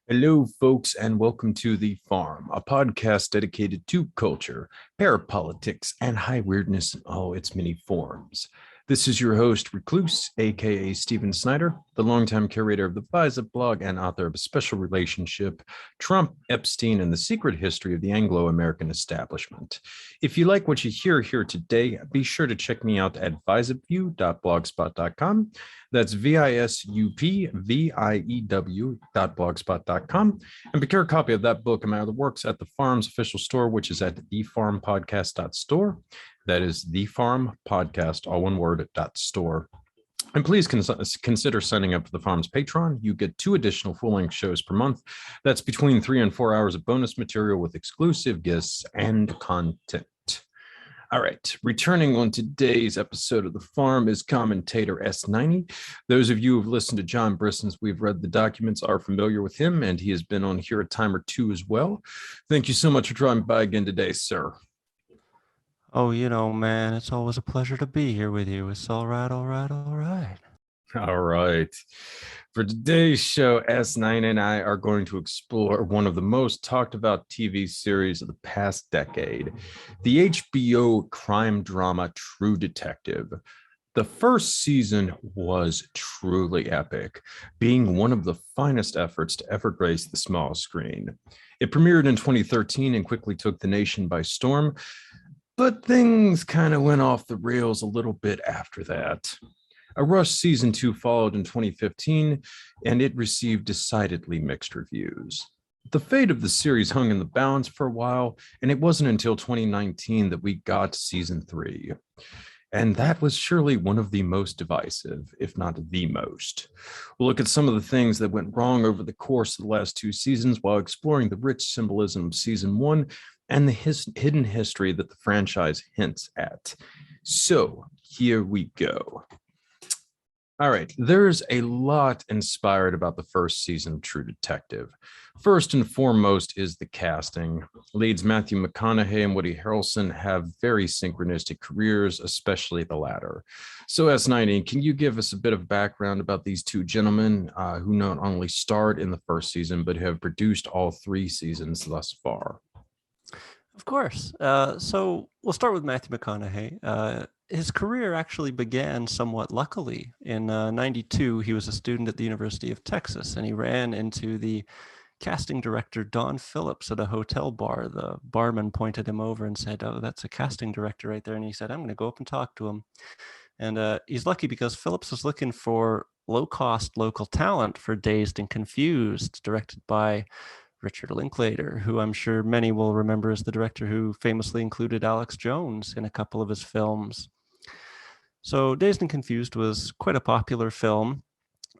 Hello, folks, and welcome to The Farm, a podcast dedicated to culture, parapolitics, and high weirdness in all its many forms. This is your host, Recluse, aka Stephen Snyder, the longtime curator of the Visa blog and author of A Special Relationship, Trump, Epstein, and the Secret History of the Anglo-American Establishment. If you like what you hear here today, be sure to check me out at visupview.blogspot.com. That's visupview.blogspot.com. And procure a copy of that book and my other works at the Farm's official store, which is at thefarmpodcast.store. That is the Farm Podcast, all one word, .store. And please consider signing up for the Farm's Patreon. You get 2 additional full-length shows per month. That's between 3 and 4 hours of bonus material with exclusive guests and content. All right, returning on today's episode of The Farm is commentator S90. Those of you who've listened to John Brisson's We've Read the Documents are familiar with him, and he has been on here a time or two as well. Thank you so much for dropping by again today, sir. Oh, man, it's always a pleasure to be here with you. It's all right, all right, all right. All right. For today's show, S9 and I are going to explore one of the most talked about TV series of the past decade, the HBO crime drama True Detective. The first season was truly epic, being one of the finest efforts to ever grace the small screen. It premiered in 2013 and quickly took the nation by storm, but things kind of went off the rails a little bit after that. A rushed season 2 followed in 2015, and it received decidedly mixed reviews. The fate of the series hung in the balance for a while, and it wasn't until 2019 that we got season 3. And that was surely one of the most divisive, if not the most. We'll look at some of the things that went wrong over the course of the last 2 seasons while exploring the rich symbolism of season 1 and the hidden history that the franchise hints at. So here we go. All right, there's a lot inspired about the first season of True Detective. First and foremost is the casting. Leads Matthew Mcconaughey and Woody Harrelson have very synchronistic careers, especially the latter. So S90, can you give us a bit of background about these 2 gentlemen who not only starred in the first season, but have produced all 3 seasons thus far? Of course. So we'll start with Matthew McConaughey. His career actually began somewhat luckily. In 92, he was a student at the University of Texas, and he ran into the casting director, Don Phillips, at a hotel bar. The barman pointed him over and said, "Oh, that's a casting director right there." And he said, "I'm going to go up and talk to him." And he's lucky because Phillips was looking for low-cost local talent for Dazed and Confused, directed by Richard Linklater, who I'm sure many will remember as the director who famously included Alex Jones in a couple of his films. So Dazed and Confused was quite a popular film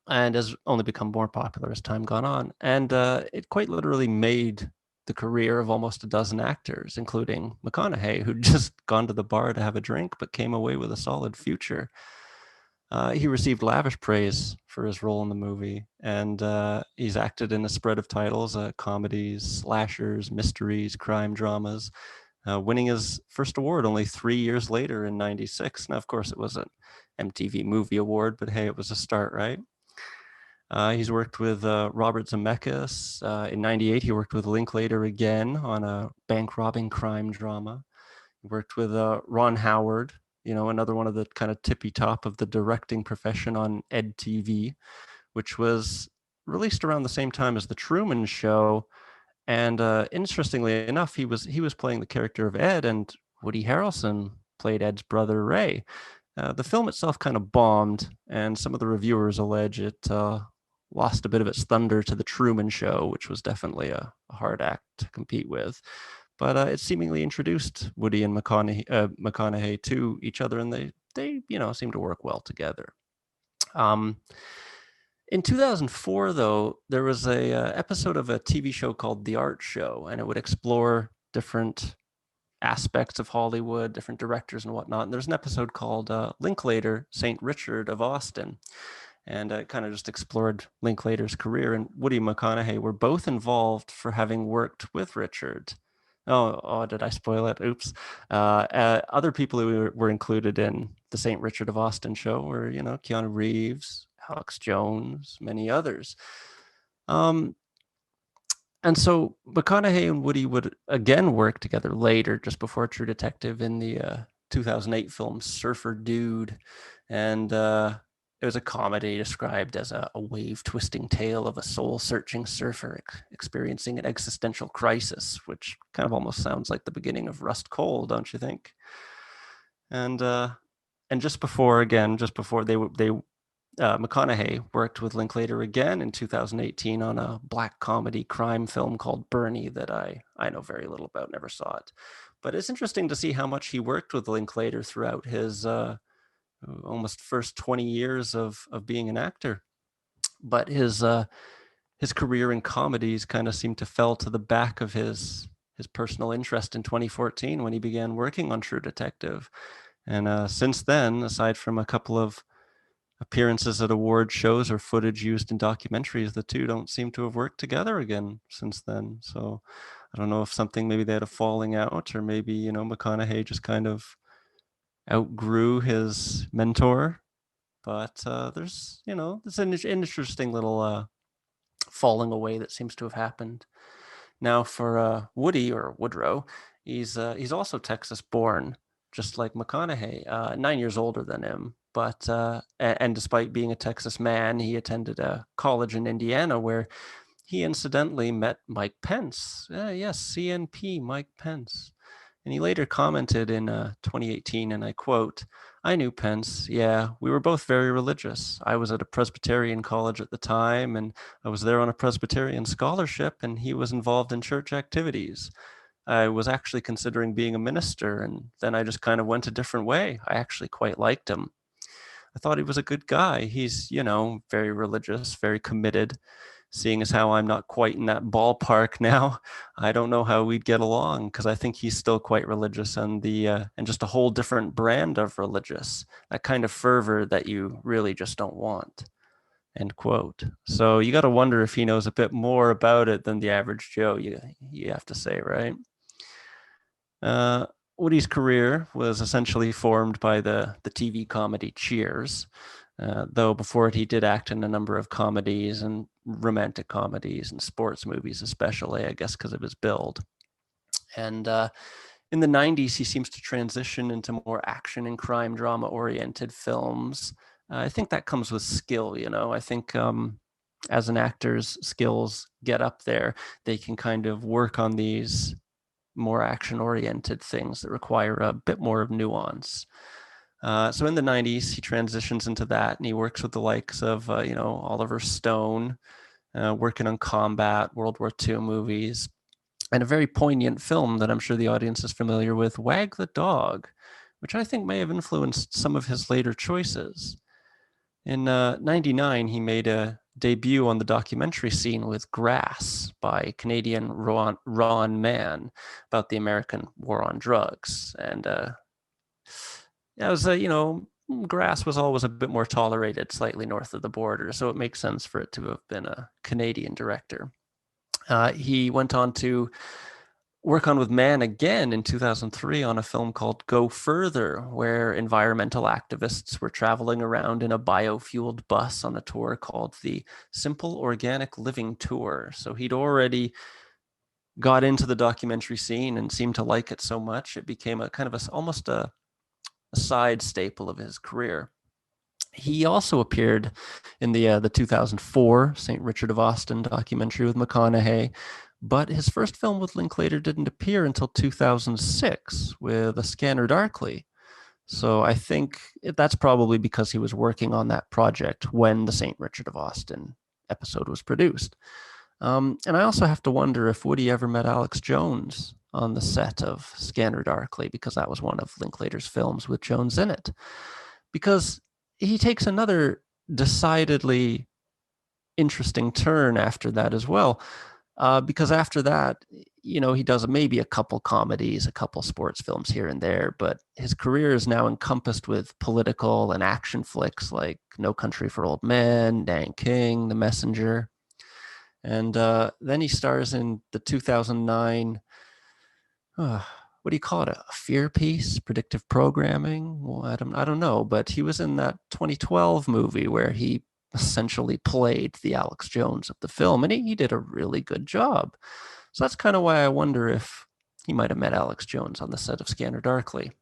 and has only become more popular as time gone on. And it quite literally made the career of almost a dozen actors, including McConaughey, who'd just gone to the bar to have a drink, but came away with a solid future. He received lavish praise for his role in the movie, and he's acted in a spread of titles, comedies, slashers, mysteries, crime dramas, winning his first award only 3 years later in 96. Now, of course, it was an MTV Movie Award, but hey, it was a start, right? He's worked with Robert Zemeckis. In 98, he worked with Linklater again on a bank-robbing crime drama. He worked with Ron Howard, another one of the kind of tippy top of the directing profession on Ed TV, which was released around the same time as The Truman Show. And interestingly enough, he was playing the character of Ed, and Woody Harrelson played Ed's brother, Ray. The film itself kind of bombed, and some of the reviewers allege it lost a bit of its thunder to The Truman Show, which was definitely a hard act to compete with. But it seemingly introduced Woody and McConaughey to each other, and they seem to work well together. In 2004, though, there was a episode of a TV show called The Art Show, and it would explore different aspects of Hollywood, different directors and whatnot. And there's an episode called Linklater, St. Richard of Austin. And it kind of just explored Linklater's career. And Woody and McConaughey were both involved for having worked with Richard. Oh, did I spoil it? Oops. Other people who were included in the St. Richard of Austin show were, Keanu Reeves, Alex Jones, many others. And so McConaughey and Woody would again work together later, just before True Detective, in the 2008 film Surfer Dude. And it was a comedy described as a wave-twisting tale of a soul-searching surfer experiencing an existential crisis, which kind of almost sounds like the beginning of Rust Cohle, don't you think? And just before they McConaughey worked with Linklater again in 2018 on a black comedy crime film called Bernie that I know very little about, never saw it. But it's interesting to see how much he worked with Linklater throughout his almost first 20 years of being an actor. But his career in comedies kind of seemed to fell to the back of his personal interest in 2014 when he began working on True Detective. And since then, aside from a couple of appearances at award shows or footage used in documentaries, the two don't seem to have worked together again since then. So I don't know if maybe they had a falling out, or maybe, McConaughey just kind of outgrew his mentor. But there's an interesting little falling away that seems to have happened. Now for Woody, or Woodrow, he's also Texas born, just like McConaughey, 9 years older than him. But and despite being a Texas man, he attended a college in Indiana where he incidentally met Mike Pence. Yes, CNP Mike Pence. And he later commented in 2018, and I quote, "I knew Pence. Yeah, we were both very religious. I was at a Presbyterian college at the time, and I was there on a Presbyterian scholarship, and he was involved in church activities. I was actually considering being a minister, and then I just kind of went a different way. I actually quite liked him. I thought he was a good guy. He's, very religious, very committed. Seeing as how I'm not quite in that ballpark now, I don't know how we'd get along, because I think he's still quite religious, and and just a whole different brand of religious, that kind of fervor that you really just don't want." End quote. So you got to wonder if he knows a bit more about it than the average Joe. You have to say, right? Uh, Woody's career was essentially formed by the TV comedy Cheers, though before it he did act in a number of comedies and romantic comedies and sports movies, especially, I guess, because of his build. And in the 90s, he seems to transition into more action and crime drama oriented films. I think that comes with skill, I think as an actor's skills get up there, they can kind of work on these more action-oriented things that require a bit more of nuance. So in the 90s, he transitions into that, and he works with the likes of, Oliver Stone, working on combat, World War II movies, and a very poignant film that I'm sure the audience is familiar with, Wag the Dog, which I think may have influenced some of his later choices. In 99, he made a debut on the documentary scene with Grass by Canadian Ron Mann about the American war on drugs. And it was, Grass was always a bit more tolerated slightly north of the border, so it makes sense for it to have been a Canadian director. He went on to work on with Mann again in 2003 on a film called Go Further, where environmental activists were traveling around in a biofueled bus on a tour called the Simple Organic Living Tour. So he'd already got into the documentary scene and seemed to like it so much, it became a kind of almost a side staple of his career. He also appeared in the 2004 St. Richard of Austin documentary with McConaughey, but his first film with Linklater didn't appear until 2006 with A Scanner Darkly. So I think that's probably because he was working on that project when the St. Richard of Austin episode was produced. And I also have to wonder if Woody ever met Alex Jones on the set of Scanner Darkly, because that was one of Linklater's films with Jones in it. Because he takes another decidedly interesting turn after that as well. Because after that, he does maybe a couple comedies, a couple sports films here and there, but his career is now encompassed with political and action flicks like No Country for Old Men, Nanking, The Messenger. And then he stars in the 2009, what do you call it? A fear piece, predictive programming? Well, I don't know, but he was in that 2012 movie where he essentially played the Alex Jones of the film, and he did a really good job. So that's kind of why I wonder if he might have met Alex Jones on the set of Scanner Darkly.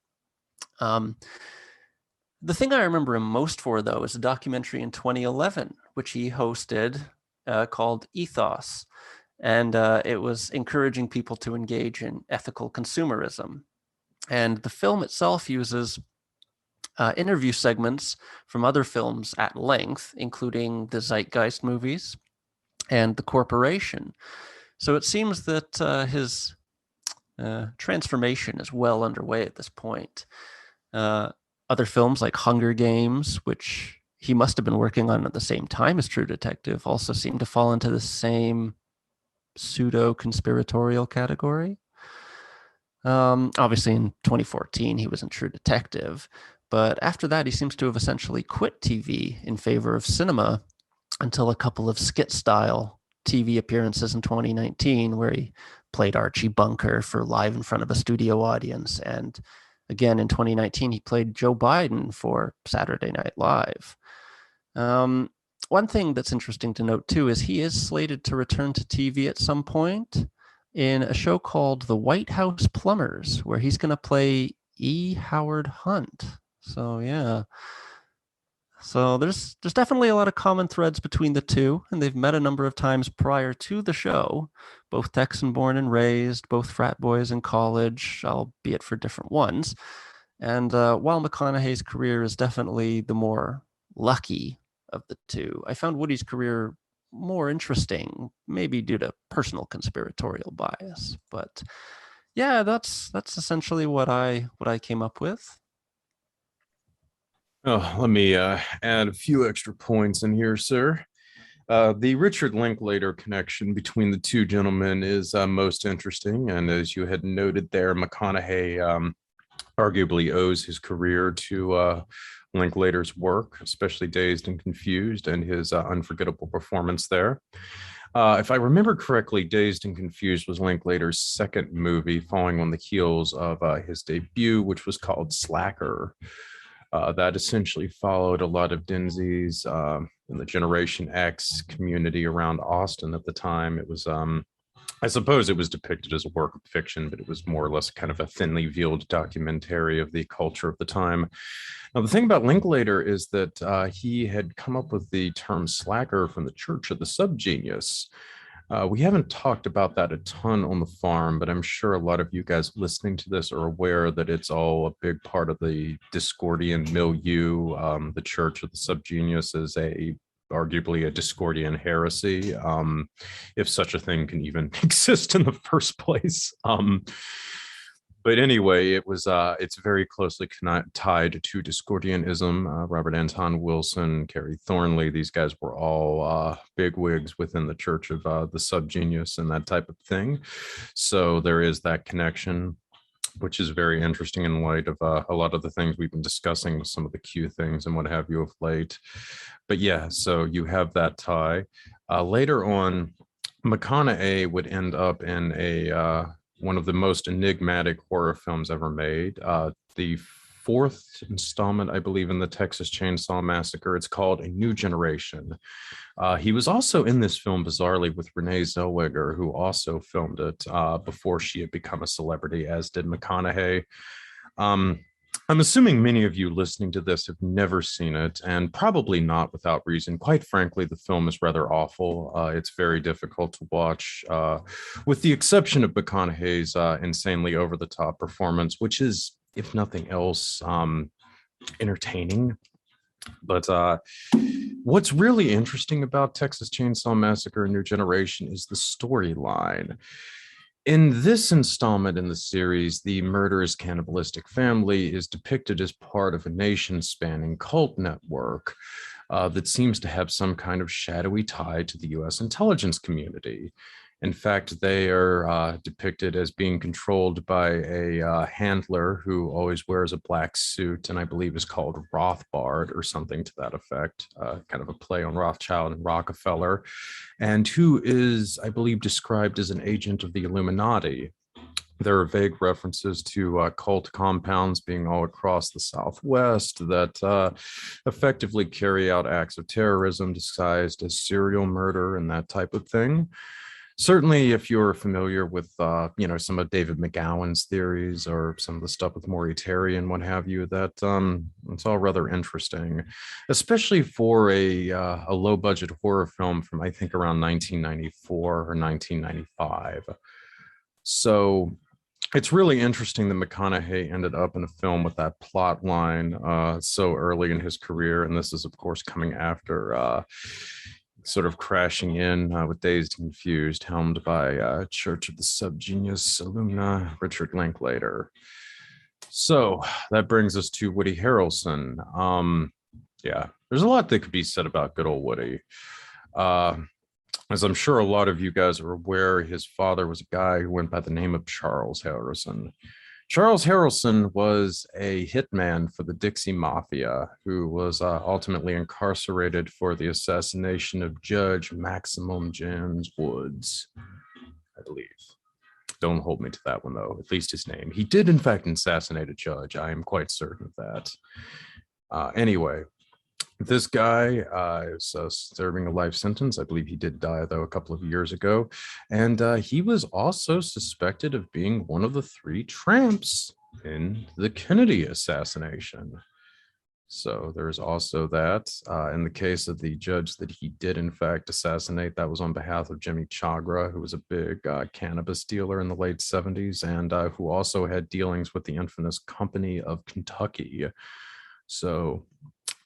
The thing I remember him most for, though, is a documentary in 2011, which he hosted called Ethos. And it was encouraging people to engage in ethical consumerism. And the film itself uses interview segments from other films at length, including the Zeitgeist movies and The Corporation. So it seems that his transformation is well underway at this point. Other films like Hunger Games, which he must have been working on at the same time as True Detective, also seem to fall into the same pseudo-conspiratorial category. Obviously, in 2014, he was in True Detective, but after that, he seems to have essentially quit TV in favor of cinema until a couple of skit-style TV appearances in 2019, where he played Archie Bunker for Live in Front of a Studio Audience. And again, in 2019, he played Joe Biden for Saturday Night Live. One thing that's interesting to note, too, is he is slated to return to TV at some point in a show called The White House Plumbers, where he's going to play E. Howard Hunt. So, yeah. So there's definitely a lot of common threads between the two, and they've met a number of times prior to the show, both Texan born and raised, both frat boys in college, albeit for different ones. And while McConaughey's career is definitely the more lucky of the two, I found Woody's career more interesting, maybe due to personal conspiratorial bias. But yeah, that's essentially what I came up with. Oh, let me add a few extra points in here, sir. The Richard Linklater connection between the two gentlemen is most interesting. And as you had noted there, McConaughey arguably owes his career to Linklater's work, especially Dazed and Confused and his unforgettable performance there. If I remember correctly, Dazed and Confused was Linklater's second movie, following on the heels of his debut, which was called Slacker. That essentially followed a lot of Denzi's in the Generation X community around Austin at the time. It was, I suppose it was depicted as a work of fiction, but it was more or less kind of a thinly veiled documentary of the culture of the time. Now, the thing about Linklater is that he had come up with the term slacker from the Church of the Subgenius. We haven't talked about that a ton on the farm, but I'm sure a lot of you guys listening to this are aware that it's all a big part of the Discordian milieu. The Church of the Subgenius is arguably a Discordian heresy, if such a thing can even exist in the first place. But anyway, it's very closely tied to Discordianism. Robert Anton Wilson, Kerry Thornley, these guys were all bigwigs within the Church of the Subgenius and that type of thing. So there is that connection, which is very interesting in light of a lot of the things we've been discussing with some of the Q things and what have you of late. But yeah, so you have that tie. Later on, McConaughey would end up in one of the most enigmatic horror films ever made. The fourth installment, I believe, in the Texas Chainsaw Massacre. It's called A New Generation. He was also in this film, bizarrely, with Renee Zellweger, who also filmed it before she had become a celebrity, as did McConaughey. I'm assuming many of you listening to this have never seen it, and probably not without reason. Quite frankly, the film is rather awful. It's very difficult to watch, with the exception of McConaughey's insanely over-the-top performance, which is, if nothing else, entertaining. But what's really interesting about Texas Chainsaw Massacre: A New Generation is the storyline. In this installment in the series, the murderous cannibalistic family is depicted as part of a nation-spanning cult network that seems to have some kind of shadowy tie to the U.S. intelligence community. In fact, they are depicted as being controlled by a handler who always wears a black suit, and I believe is called Rothbard or something to that effect, kind of a play on Rothschild and Rockefeller, and who is, I believe, described as an agent of the Illuminati. There are vague references to cult compounds being all across the Southwest that effectively carry out acts of terrorism disguised as serial murder and that type of thing. Certainly, if you're familiar with, some of David McGowan's theories or some of the stuff with Maury and what have you, that it's all rather interesting, especially for a low-budget horror film from, I think, around 1994 or 1995. So it's really interesting that McConaughey ended up in a film with that plot line so early in his career. And this is, of course, coming after sort of crashing in with Dazed and Confused, helmed by Church of the Subgenius alumna Richard Linklater. So that brings us to Woody Harrelson. Yeah, there's a lot that could be said about good old Woody. As I'm sure a lot of you guys are aware, his father was a guy who went by the name of Charles Harrelson. Charles Harrelson was a hitman for the Dixie Mafia, who was ultimately incarcerated for the assassination of Judge Maximum James Woods, I believe. Don't hold me to that one, though, at least his name. He did, in fact, assassinate a judge. I am quite certain of that. Anyway, this guy is serving a life sentence. I believe he did die, though, a couple of years ago. And he was also suspected of being one of the three tramps in the Kennedy assassination. So there's also that. In the case of the judge that he did, in fact, assassinate, that was on behalf of Jimmy Chagra, who was a big cannabis dealer in the late 70s and who also had dealings with the infamous Company of Kentucky. So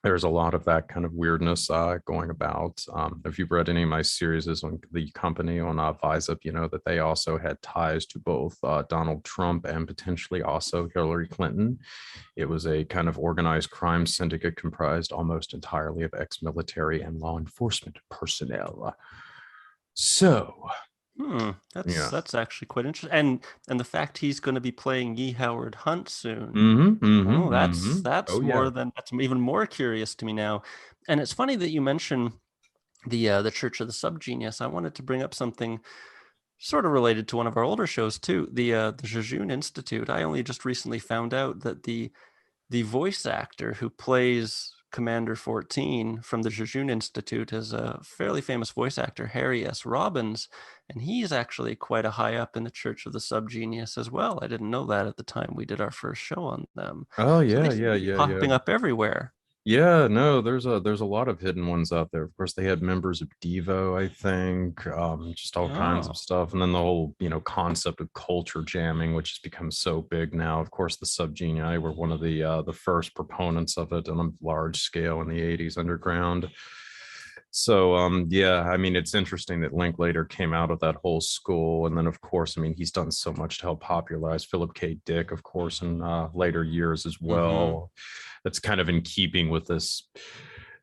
there's a lot of that kind of weirdness going about. If you've read any of my series on the company on Visop, you know that they also had ties to both Donald Trump and potentially also Hillary Clinton. It was a kind of organized crime syndicate comprised almost entirely of ex-military and law enforcement personnel. So that's actually quite interesting, and the fact he's going to be playing E. Howard Hunt soon. That's even more curious to me now. And it's funny that you mentioned the Church of the Subgenius. I wanted to bring up something sort of related to one of our older shows too, the Jejune Institute. I only just recently found out that the voice actor who plays Commander 14 from the Jejune Institute is a fairly famous voice actor, Harry S. Robbins, and he's actually quite a high up in the Church of the Subgenius as well. I didn't know that at the time we did our first show on them. Oh yeah, so popping up everywhere. Yeah, no, there's a lot of hidden ones out there. Of course, they had members of Devo, I think, just all kinds of stuff, and then the whole concept of culture jamming, which has become so big now. Of course, the Subgenii were one of the first proponents of it on a large scale in the '80s underground. So yeah, I mean, it's interesting that Linklater came out of that whole school, and then of course, I mean, he's done so much to help popularize Philip K. Dick, of course, in later years as well. That's kind of in keeping with this.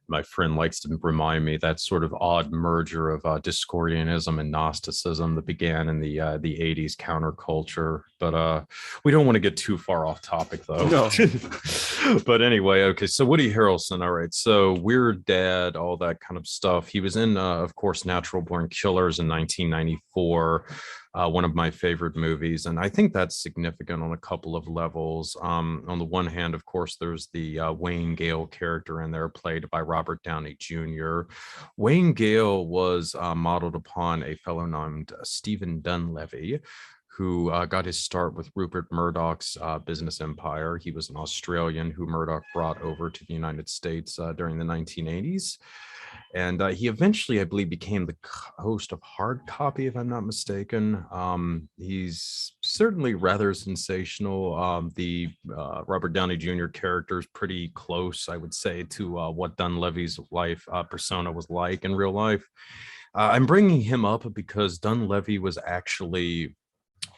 My friend likes to remind me that sort of odd merger of Discordianism and Gnosticism that began in the '80s counterculture. But we don't want to get too far off topic, though. No. But anyway, okay. So Woody Harrelson, all right. So Weird Dad, all that kind of stuff. He was in, of course, Natural Born Killers in 1994. One of my favorite movies. And I think that's significant on a couple of levels. On the one hand, of course, there's the Wayne Gale character in there played by Robert Downey Jr. Wayne Gale was modeled upon a fellow named Stephen Dunleavy, who got his start with Rupert Murdoch's business empire. He was an Australian who Murdoch brought over to the United States during the 1980s. And he eventually, I believe, became the host of Hard Copy, if I'm not mistaken. He's certainly rather sensational. The Robert Downey Jr. character is pretty close, I would say, to what Dunleavy's life persona was like in real life. I'm bringing him up because Dunleavy was actually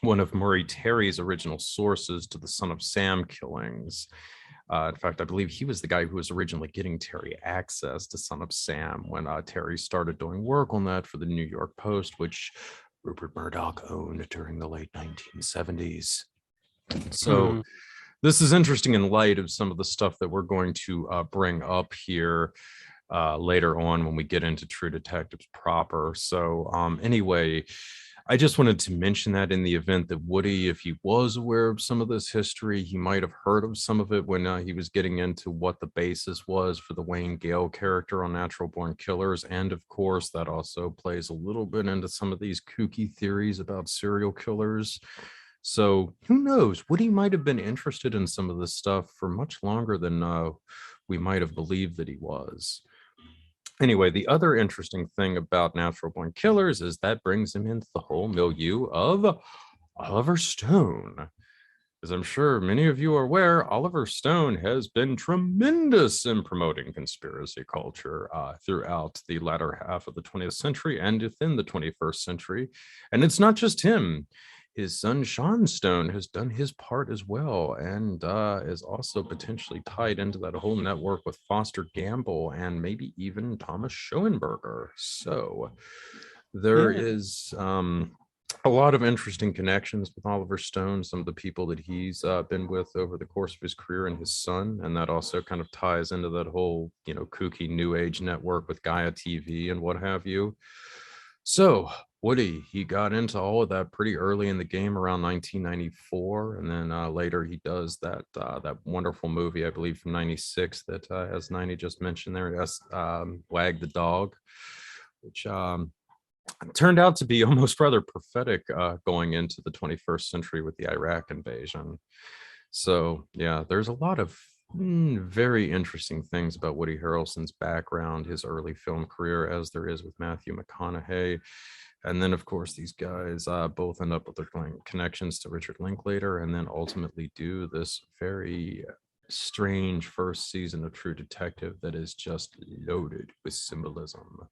one of Murray Terry's original sources to the Son of Sam killings. In fact, I believe he was the guy who was originally getting Terry access to Son of Sam when Terry started doing work on that for the New York Post, which Rupert Murdoch owned during the late 1970s. So this is interesting in light of some of the stuff that we're going to bring up here later on when we get into True Detectives proper. So anyway, I just wanted to mention that in the event that Woody, if he was aware of some of this history, he might have heard of some of it when he was getting into what the basis was for the Wayne Gale character on Natural Born Killers. And of course, that also plays a little bit into some of these kooky theories about serial killers. So who knows? Woody might have been interested in some of this stuff for much longer than we might have believed that he was. Anyway, the other interesting thing about Natural Born Killers is that brings him into the whole milieu of Oliver Stone. As I'm sure many of you are aware, Oliver Stone has been tremendous in promoting conspiracy culture throughout the latter half of the 20th century and within the 21st century. And it's not just him. His son, Sean Stone, has done his part as well and is also potentially tied into that whole network with Foster Gamble and maybe even Thomas Schoenberger. So there is a lot of interesting connections with Oliver Stone, some of the people that he's been with over the course of his career and his son. And that also kind of ties into that whole, kooky new age network with Gaia TV and what have you. So Woody, he got into all of that pretty early in the game around 1994. And then later he does that wonderful movie, I believe from 96 that S90 just mentioned there, Wag the Dog, which turned out to be almost rather prophetic going into the 21st century with the Iraq invasion. So yeah, there's a lot of very interesting things about Woody Harrelson's background, his early film career, as there is with Matthew McConaughey. And then, of course, these guys both end up with their connections to Richard Linklater and then ultimately do this very strange first season of True Detective that is just loaded with symbolism.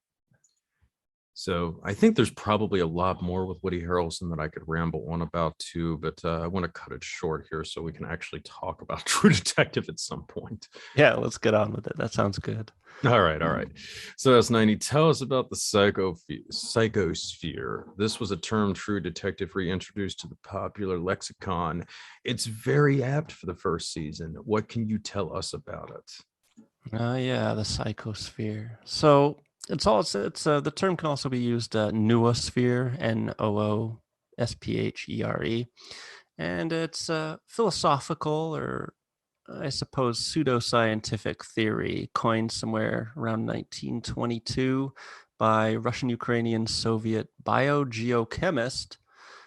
So I think there's probably a lot more with Woody Harrelson that I could ramble on about too, but I want to cut it short here so we can actually talk about True Detective at some point. Yeah, let's get on with it. That sounds good. All right. So S90, tell us about the psychosphere. This was a term True Detective reintroduced to the popular lexicon. It's very apt for the first season. What can you tell us about it? Yeah, the psychosphere. So the term can also be used noosphere, noosphere, and it's a philosophical or I suppose pseudoscientific theory coined somewhere around 1922 by Russian-Ukrainian Soviet biogeochemist,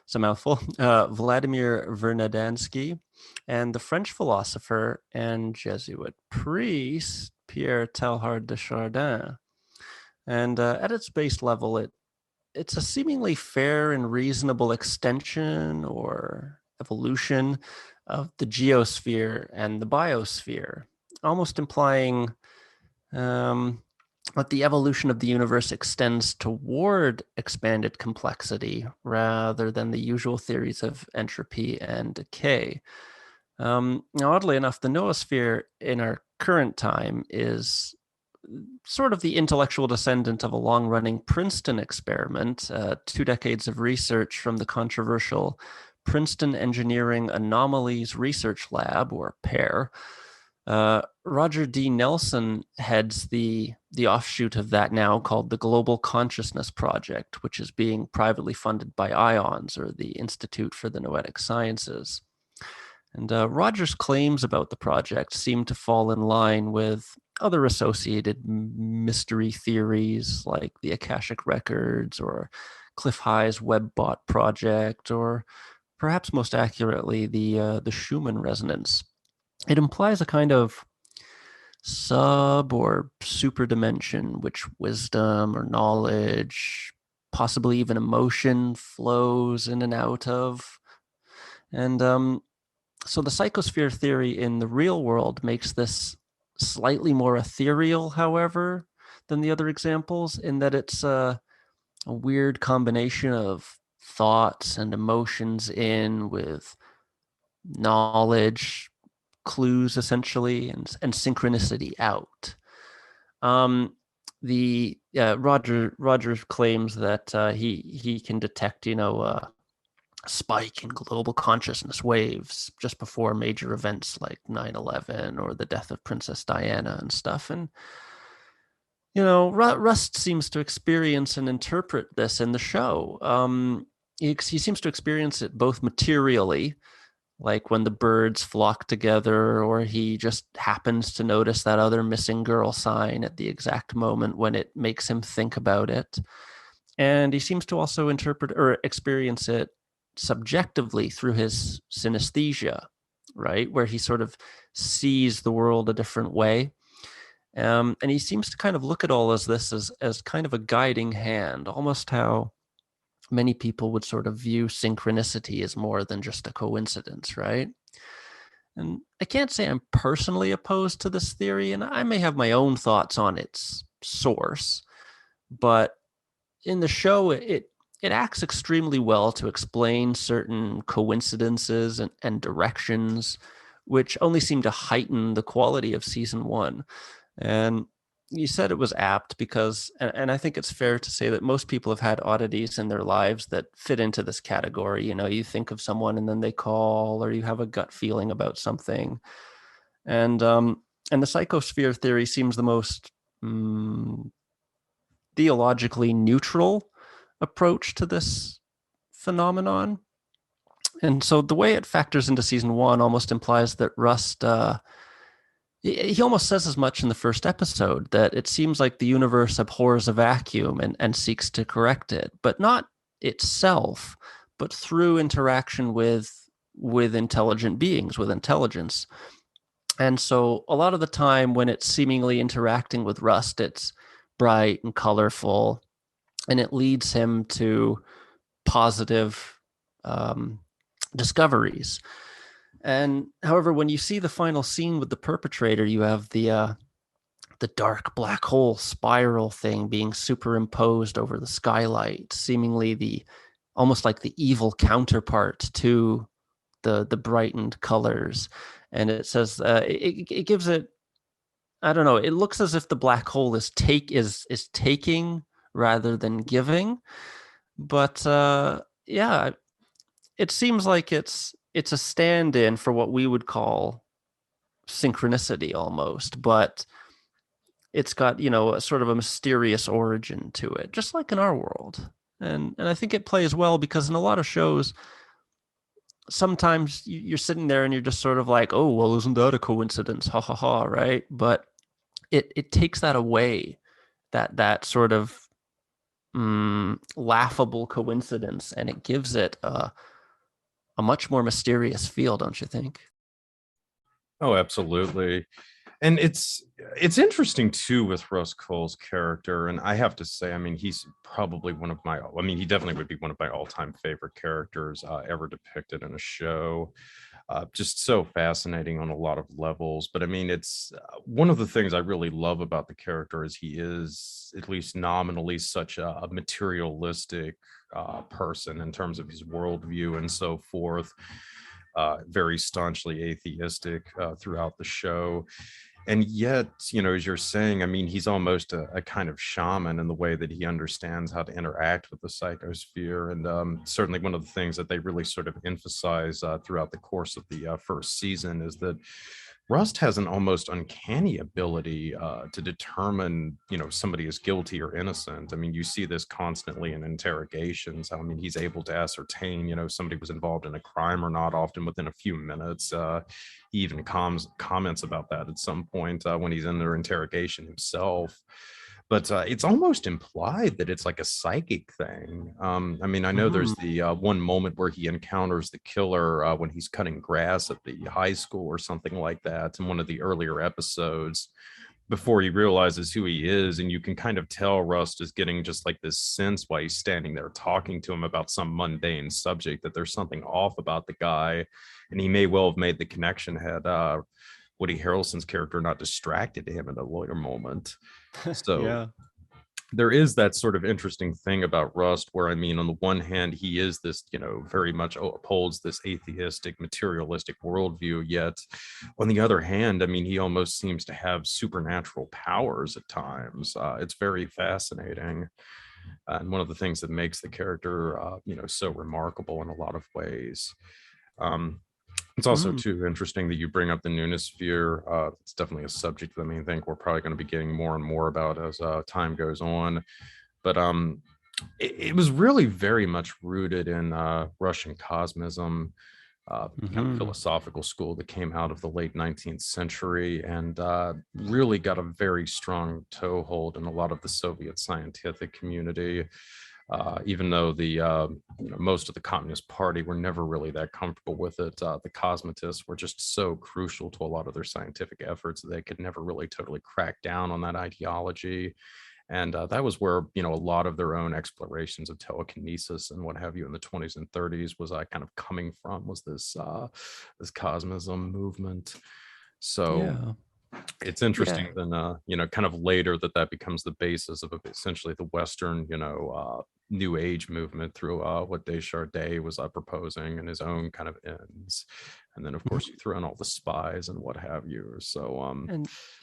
it's a mouthful, Vladimir Vernadansky, and the French philosopher and Jesuit priest Pierre Teilhard de Chardin. And at its base level, it's a seemingly fair and reasonable extension or evolution of the geosphere and the biosphere, almost implying that the evolution of the universe extends toward expanded complexity rather than the usual theories of entropy and decay. Now, oddly enough, the noosphere in our current time is sort of the intellectual descendant of a long-running Princeton experiment, 2 decades of research from the controversial Princeton Engineering Anomalies Research Lab, or PAIR. Roger D. Nelson heads the offshoot of that now called the Global Consciousness Project, which is being privately funded by IONS, or the Institute for the Noetic Sciences. And Roger's claims about the project seem to fall in line with other associated mystery theories like the Akashic Records or Cliff High's Webbot project, or perhaps most accurately, the Schumann resonance. It implies a kind of sub or super dimension, which wisdom or knowledge, possibly even emotion, flows in and out of. And so the psychosphere theory in the real world makes this slightly more ethereal, however, than the other examples, in that it's a weird combination of thoughts and emotions in with knowledge, clues essentially, and synchronicity out. Roger claims that he can detect, spike in global consciousness waves just before major events like 9/11 or the death of Princess Diana and stuff. And, Rust seems to experience and interpret this in the show. he seems to experience it both materially, like when the birds flock together, or he just happens to notice that other missing girl sign at the exact moment when it makes him think about it. And he seems to also interpret or experience it subjectively through his synesthesia, right? Where he sort of sees the world a different way. And he seems to kind of look at all as this as kind of a guiding hand, almost how many people would sort of view synchronicity as more than just a coincidence, right? And I can't say I'm personally opposed to this theory, and I may have my own thoughts on its source, but in the show, it acts extremely well to explain certain coincidences and directions, which only seem to heighten the quality of season one. And you said it was apt because, and I think it's fair to say that most people have had oddities in their lives that fit into this category. You know, you think of someone and then they call, or you have a gut feeling about something. And the psychosphere theory seems the most theologically neutral approach to this phenomenon. And so the way it factors into season one almost implies that Rust, he almost says as much in the first episode, that it seems like the universe abhors a vacuum and seeks to correct it, but not itself, but through interaction with intelligent beings, with intelligence. And so a lot of the time when it's seemingly interacting with Rust, it's bright and colorful, and it leads him to positive discoveries. And however, when you see the final scene with the perpetrator, you have the dark black hole spiral thing being superimposed over the skylight, seemingly almost like the evil counterpart to the brightened colors. And it says it gives it, I don't know, it looks as if the black hole is taking rather than giving. But yeah, it seems like it's a stand-in for what we would call synchronicity almost, but it's got, you know, a sort of a mysterious origin to it, just like in our world. And I think it plays well because in a lot of shows, sometimes you're sitting there and you're just sort of like, oh, well, isn't that a coincidence? Ha ha ha, right? But it takes that away, that sort of laughable coincidence, and it gives it a much more mysterious feel, don't you think? Oh, absolutely. And it's interesting too with Russ Cole's character. And I have to say, I mean, he's probably he definitely would be one of my all-time favorite characters ever depicted in a show. Just so fascinating on a lot of levels. But I mean, it's one of the things I really love about the character is he is, at least nominally, such a materialistic person in terms of his worldview and so forth. Very staunchly atheistic throughout the show. And yet, you know, as you're saying, I mean, he's almost a kind of shaman in the way that he understands how to interact with the psychosphere. And certainly one of the things that they really sort of emphasize throughout the course of the first season is that Rust has an almost uncanny ability to determine, you know, somebody is guilty or innocent. I mean, you see this constantly in interrogations. I mean, he's able to ascertain, you know, somebody was involved in a crime or not, often within a few minutes. He even comments about that at some point when he's in their interrogation himself. But it's almost implied that it's like a psychic thing. I mean, I know there's the one moment where he encounters the killer when he's cutting grass at the high school or something like that in one of the earlier episodes, before he realizes who he is. And you can kind of tell Rust is getting just like this sense while he's standing there talking to him about some mundane subject that there's something off about the guy. And he may well have made the connection had Woody Harrelson's character not distracted him in a later moment. So Yeah. there is that sort of interesting thing about Rust where, I mean, on the one hand, he is this, you know, very much upholds this atheistic, materialistic worldview. Yet on the other hand, I mean, he almost seems to have supernatural powers at times. It's very fascinating. And one of the things that makes the character, you know, so remarkable in a lot of ways. It's also too interesting that you bring up the noonosphere. It's definitely a subject that I think we're probably going to be getting more and more about as time goes on. But it was really very much rooted in Russian cosmism, kind of Hmm. philosophical school that came out of the late 19th century, and really got a very strong toehold in a lot of the Soviet scientific community. Even though most of the Communist Party were never really that comfortable with it, the cosmetists were just so crucial to a lot of their scientific efforts that they could never really totally crack down on that ideology. And that was where a lot of their own explorations of telekinesis and what have you in the 20s and 30s was kind of coming from, was this cosmism movement. So Yeah. it's Yeah. interesting then kind of later that becomes the basis of essentially the Western new age movement through what Desjardins was proposing and his own kind of ends. And then of course you throw in all the spies and what have you. So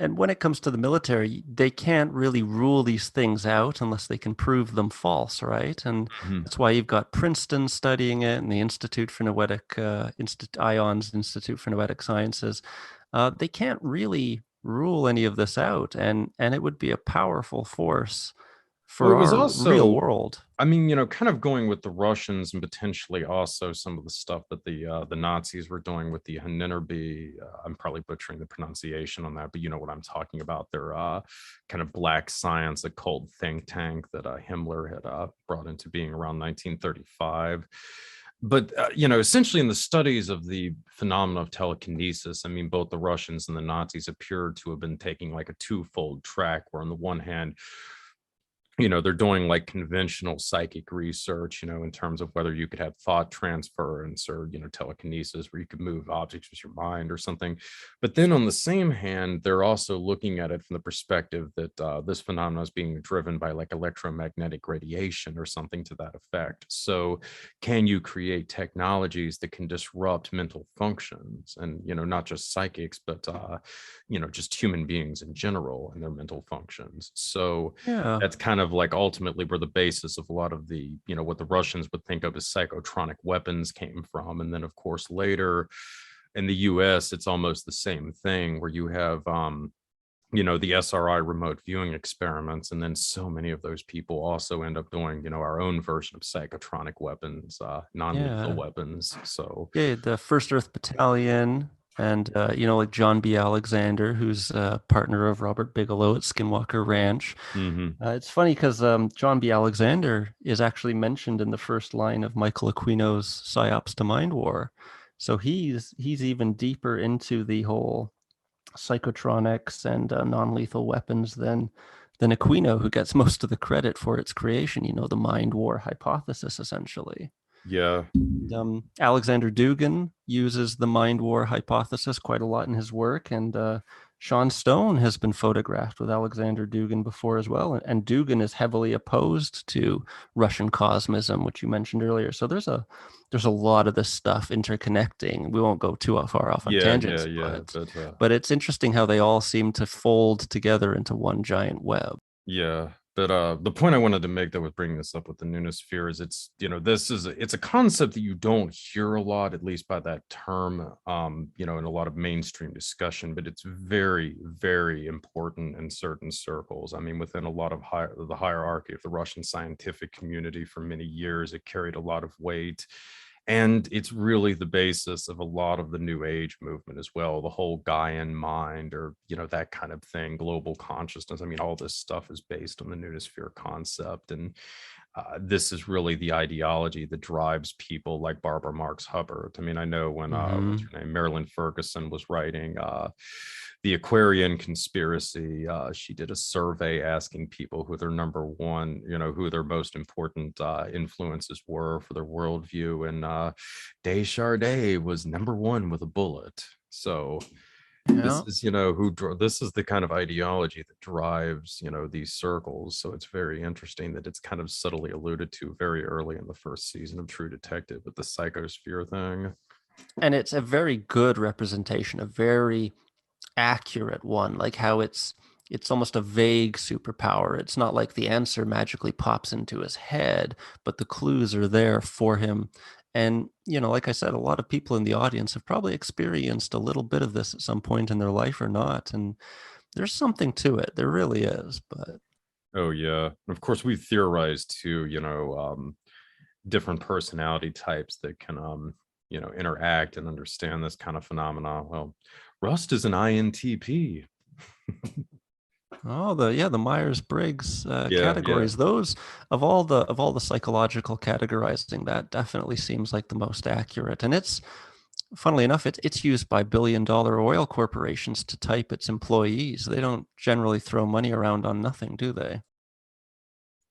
And when it comes to the military, they can't really rule these things out unless they can prove them false, right? And mhm. that's why you've got Princeton studying it and the Institute for Noetic Ions Institute for Noetic Sciences. They can't really rule any of this out, and it would be a powerful force Well, for it was our real also, world. I mean, kind of going with the Russians and potentially also some of the stuff that the Nazis were doing with the Hindenburg. I'm probably butchering the pronunciation on that, but you know what I'm talking about. Their kind of black science occult think tank that Himmler had brought into being around 1935. But essentially in the studies of the phenomena of telekinesis, I mean, both the Russians and the Nazis appeared to have been taking like a twofold track, where on the one hand, they're doing like conventional psychic research, in terms of whether you could have thought transference or, telekinesis, where you could move objects with your mind or something. But then on the same hand, they're also looking at it from the perspective that this phenomenon is being driven by like electromagnetic radiation or something to that effect. So can you create technologies that can disrupt mental functions and, not just psychics, but, just human beings in general and their mental functions. So Yeah. that's kind of like ultimately where the basis of a lot of the what the Russians would think of as psychotronic weapons came from. And then of course later in the US it's almost the same thing, where you have the SRI remote viewing experiments, and then so many of those people also end up doing our own version of psychotronic weapons, non-lethal Yeah. weapons. So Yeah, the First Earth Battalion, and like John B. Alexander, who's a partner of Robert Bigelow at Skinwalker Ranch. mhm. It's funny because John B. Alexander is actually mentioned in the first line of Michael Aquino's Psyops to Mind War. So he's even deeper into the whole psychotronics and non-lethal weapons than Aquino, who gets most of the credit for its creation. The mind war hypothesis, essentially. Yeah. Alexander Dugin uses the mind war hypothesis quite a lot in his work, and Sean Stone has been photographed with Alexander Dugin before as well. And Dugin is heavily opposed to Russian cosmism, which you mentioned earlier. So there's a lot of this stuff interconnecting. We won't go too far off on Yeah, tangents, yeah, but but it's interesting how they all seem to fold together into one giant web. yeah, but the point I wanted to make, that was bringing this up with the noonosphere, is it's a concept that you don't hear a lot, at least by that term, in a lot of mainstream discussion, but it's very, very important in certain circles. I mean, within a lot of the hierarchy of the Russian scientific community for many years, it carried a lot of weight. And it's really the basis of a lot of the new age movement as well, the whole Gaian mind, or that kind of thing, global consciousness. I mean, all this stuff is based on the noonosphere concept. And this is really the ideology that drives people like Barbara Marx Hubbard. I mean, I know when what's Mm-hmm. her name, Marilyn Ferguson, was writing the Aquarian conspiracy, she did a survey asking people who their number one, who their most important influences were for their worldview, and Desjardins was number one with a bullet. So this Yeah. is this is the kind of ideology that drives these circles. So it's very interesting that it's kind of subtly alluded to very early in the first season of True Detective with the psychosphere thing. And it's a very good representation, a very accurate one, like how it's almost a vague superpower. It's not like the answer magically pops into his head, but the clues are there for him. And like I said, a lot of people in the audience have probably experienced a little bit of this at some point in their life or not, and there's something to it. There really is. But Oh yeah. And of course, we theorized too. Different personality types that can interact and understand this kind of phenomena. Well, Rust is an INTP. Oh, the Myers-Briggs Yeah, yeah. categories. Those of all the psychological categorizing, that definitely seems like the most accurate. And it's funnily enough, it's used by billion-dollar oil corporations to type its employees. They don't generally throw money around on nothing, do they?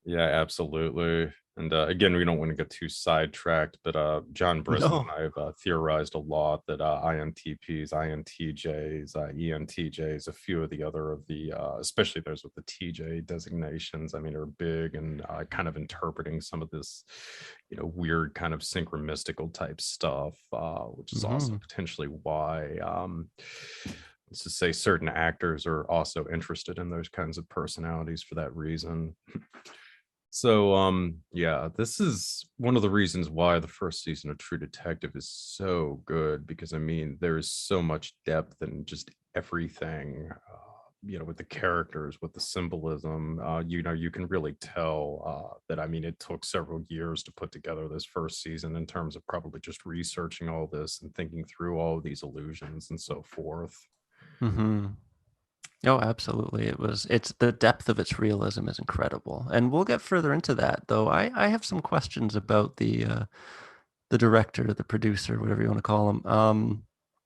Yeah, absolutely. And again, we don't want to get too sidetracked, but John Brisson and No. I have theorized a lot that INTPs, INTJs, ENTJs, a few of the other of the, especially those with the TJ designations, I mean, are big and kind of interpreting some of this, weird kind of synchromystical type stuff, which is also Hmm. potentially why. Let's just say certain actors are also interested in those kinds of personalities for that reason. So, yeah, this is one of the reasons why the first season of True Detective is so good because I mean, there is so much depth and just everything, with the characters, with the symbolism. You can really tell that I mean, it took several years to put together this first season in terms of probably just researching all this and thinking through all of these illusions and so forth. Hmm. Oh, absolutely. It's the depth of its realism is incredible. And we'll get further into that, though. I have some questions about the director, the producer, whatever you want to call him,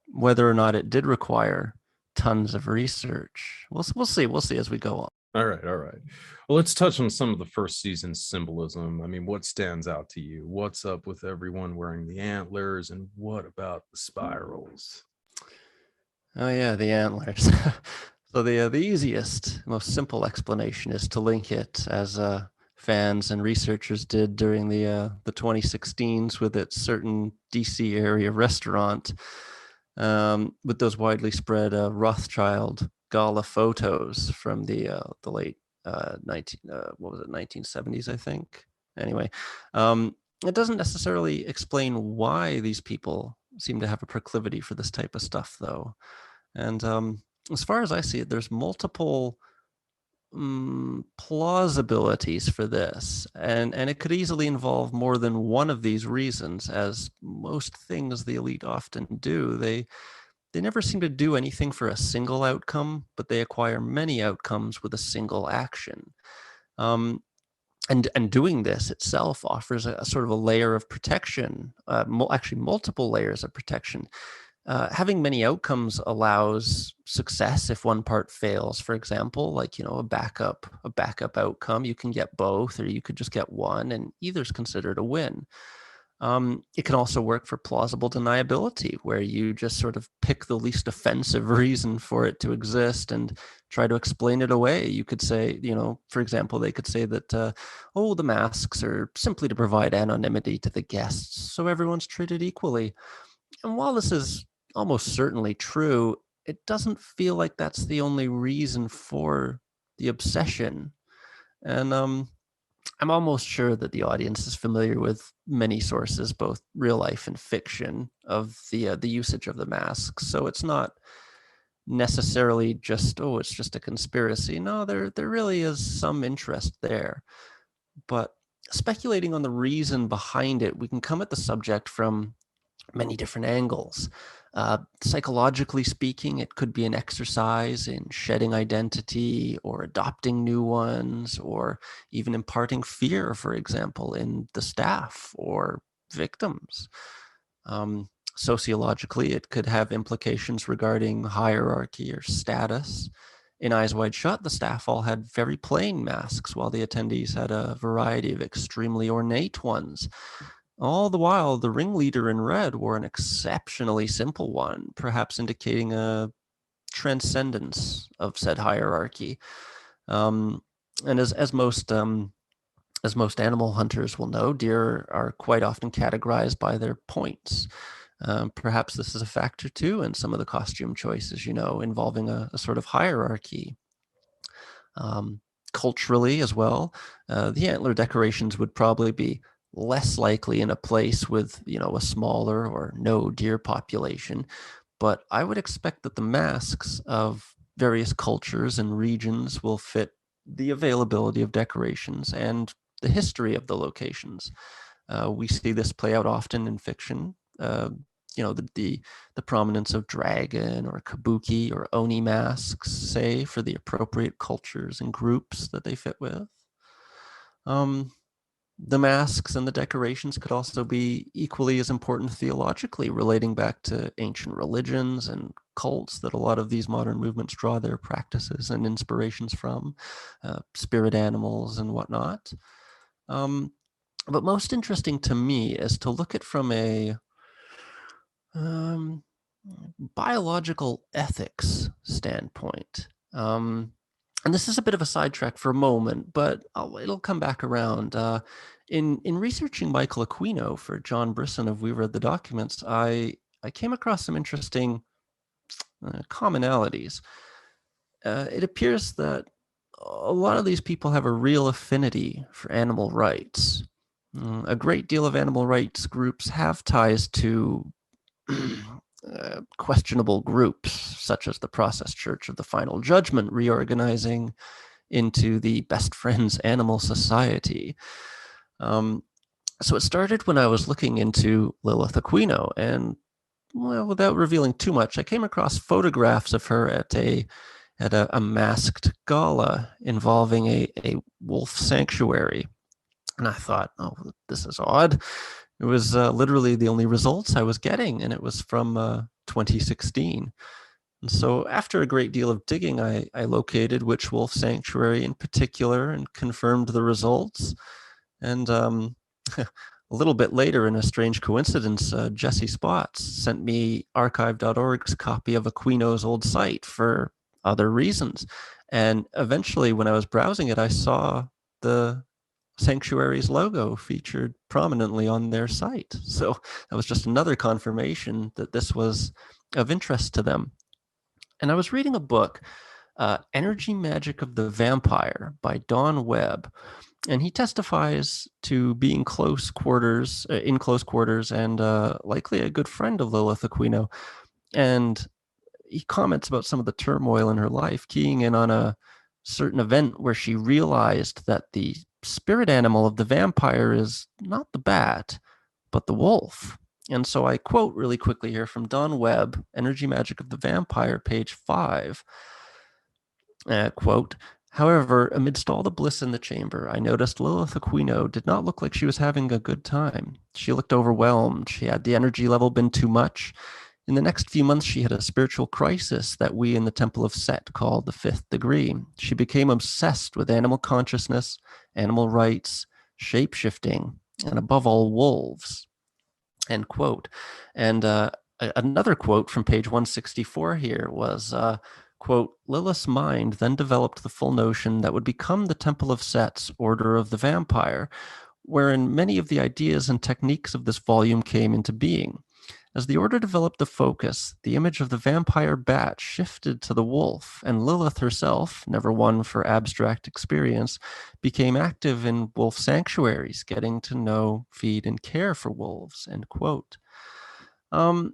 whether or not it did require tons of research. We'll see as we go on. All right, all right. Well, let's touch on some of the first season's symbolism. I mean, what stands out to you? What's up with everyone wearing the antlers, and what about the spirals? Oh yeah, the antlers. So the easiest, most simple explanation is to link it as fans and researchers did during the 2016s with its certain DC area restaurant, with those widely spread Rothschild gala photos from the late 1970s, I think. Anyway, it doesn't necessarily explain why these people seem to have a proclivity for this type of stuff, though. And as far as I see it, there's multiple plausibilities for this, and it could easily involve more than one of these reasons. As most things the elite often do, they never seem to do anything for a single outcome, but they acquire many outcomes with a single action. Um, and doing this itself offers a sort of a layer of protection, actually multiple layers of protection. Having many outcomes allows success if one part fails. For example, like a backup outcome, you can get both, or you could just get one, and either is considered a win. It can also work for plausible deniability, where you just sort of pick the least offensive reason for it to exist and try to explain it away. You could say, for example, they could say that, the masks are simply to provide anonymity to the guests, so everyone's treated equally. And while this is almost certainly true, it doesn't feel like that's the only reason for the obsession. And I'm almost sure that the audience is familiar with many sources, both real life and fiction, of the usage of the masks. So it's not necessarily just, it's just a conspiracy. No, there really is some interest there. But speculating on the reason behind it, we can come at the subject from many different angles. Psychologically speaking, it could be an exercise in shedding identity or adopting new ones, or even imparting fear, for example, in the staff or victims. Sociologically, it could have implications regarding hierarchy or status. In Eyes Wide Shut, the staff all had very plain masks, while the attendees had a variety of extremely ornate ones. All the while, the ringleader in red wore an exceptionally simple one, perhaps indicating a transcendence of said hierarchy. Um, and as most animal hunters will know, deer are quite often categorized by their points. Perhaps this is a factor too in some of the costume choices, involving a sort of hierarchy. Um, Culturally as well, the antler decorations would probably be less likely in a place with, a smaller or no deer population. But I would expect that the masks of various cultures and regions will fit the availability of decorations and the history of the locations. We see this play out often in fiction. The prominence of dragon or kabuki or oni masks, say, for the appropriate cultures and groups that they fit with. The masks and the decorations could also be equally as important theologically, relating back to ancient religions and cults that a lot of these modern movements draw their practices and inspirations from, spirit animals and whatnot. But most interesting to me is to look at from a biological ethics standpoint. And this is a bit of a sidetrack for a moment, but it'll come back around. In researching Michael Aquino for John Brisson of We Read the Documents, I came across some interesting commonalities. It appears that a lot of these people have a real affinity for animal rights. A great deal of animal rights groups have ties to questionable groups, such as the Process Church of the Final Judgment reorganizing into the Best Friends Animal Society. So it started when I was looking into Lilith Aquino, and without revealing too much, I came across photographs of her at a masked gala involving a wolf sanctuary. And I thought, oh, this is odd. It was literally the only results I was getting, and it was from 2016. And so after a great deal of digging, I located which wolf sanctuary in particular and confirmed the results. And a little bit later, in a strange coincidence, Jesse Spots sent me archive.org's copy of Aquino's old site for other reasons. And eventually, when I was browsing it, I saw the sanctuary's logo featured prominently on their site. So that was just another confirmation that this was of interest to them. And I was reading a book, Energy Magic of the Vampire by Don Webb, and he testifies to being in close quarters, and likely a good friend of Lilith Aquino. And he comments about some of the turmoil in her life, keying in on a certain event where she realized that the spirit animal of the vampire is not the bat, but the wolf. And so I quote really quickly here from Don Webb, Energy Magic of the Vampire, page 5. Quote, however, amidst all the bliss in the chamber, I noticed Lilith Aquino did not look like she was having a good time. She looked overwhelmed. She had the energy level been too much. In the next few months, she had a spiritual crisis that we in the Temple of Set called the Fifth Degree. She became obsessed with animal consciousness, animal rights, shape-shifting, and above all, wolves. End quote. And another quote from page 164 here was, quote, Lilith's mind then developed the full notion that would become the Temple of Set's Order of the Vampire, wherein many of the ideas and techniques of this volume came into being. As the order developed the focus, the image of the vampire bat shifted to the wolf, and Lilith herself, never one for abstract experience, became active in wolf sanctuaries, getting to know, feed, and care for wolves, end quote. In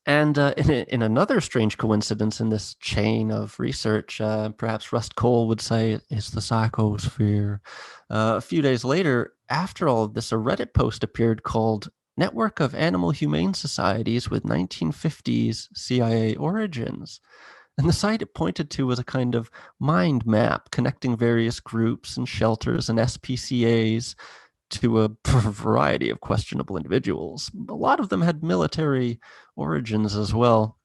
another strange coincidence in this chain of research, perhaps Rust Cole would say it's the psychosphere. A few days later, after all of this, a Reddit post appeared called Network of Animal Humane Societies with 1950s CIA Origins. And the site it pointed to was a kind of mind map connecting various groups and shelters and SPCAs to a variety of questionable individuals. A lot of them had military origins as well.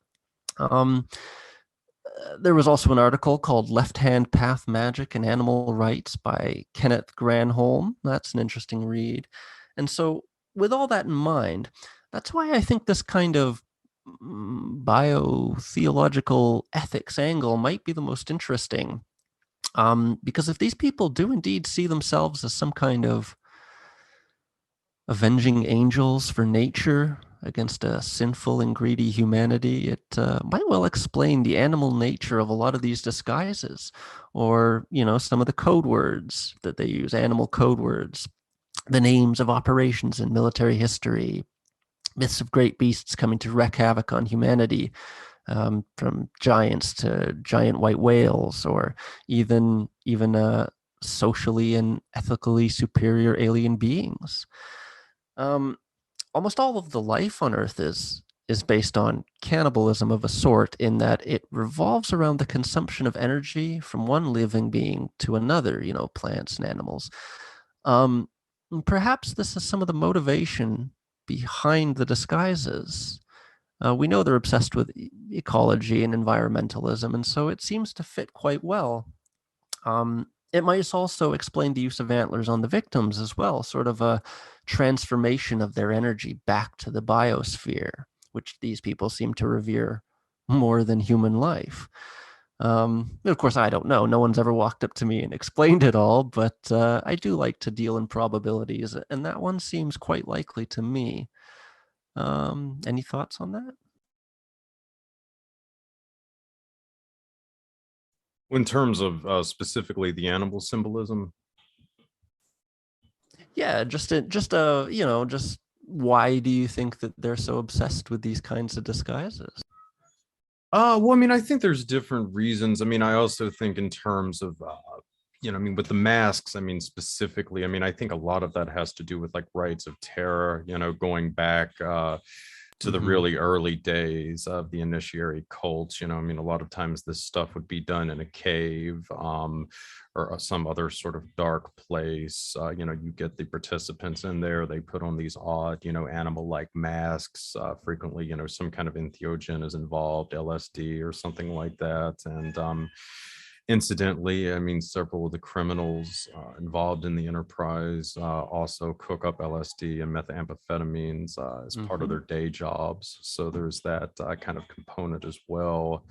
There was also an article called Left Hand Path Magic and Animal Rights by Kenneth Granholm. That's an interesting read. And so with all that in mind, that's why I think this kind of biotheological ethics angle might be the most interesting. Because if these people do indeed see themselves as some kind of avenging angels for nature against a sinful and greedy humanity, it might well explain the animal nature of a lot of these disguises, or, some of the code words that they use, animal code words, the names of operations in military history, myths of great beasts coming to wreak havoc on humanity, from giants to giant white whales, or even socially and ethically superior alien beings. Um, Almost all of the life on Earth is based on cannibalism of a sort, in that it revolves around the consumption of energy from one living being to another, plants and animals. Um, Perhaps this is some of the motivation behind the disguises. We know they're obsessed with ecology and environmentalism, and so it seems to fit quite well. It might also explain the use of antlers on the victims as well, sort of a transformation of their energy back to the biosphere, which these people seem to revere more than human life. Of course, I don't know. No one's ever walked up to me and explained it all, but I do like to deal in probabilities, and that one seems quite likely to me. Any thoughts on that? In terms of specifically the animal symbolism. Yeah, just why do you think that they're so obsessed with these kinds of disguises? Well, I mean, I think there's different reasons. I mean, I also think in terms of, I mean, with the masks, I mean, specifically, I mean, I think a lot of that has to do with like rites of terror, going back to the really early days of the initiatory cults. I mean, a lot of times this stuff would be done in a cave, or some other sort of dark place. You get the participants in there, they put on these odd, animal-like masks. Frequently, some kind of entheogen is involved, LSD or something like that. And incidentally, I mean, several of the criminals involved in the enterprise also cook up LSD and methamphetamines as part of their day jobs. So there's that kind of component as well.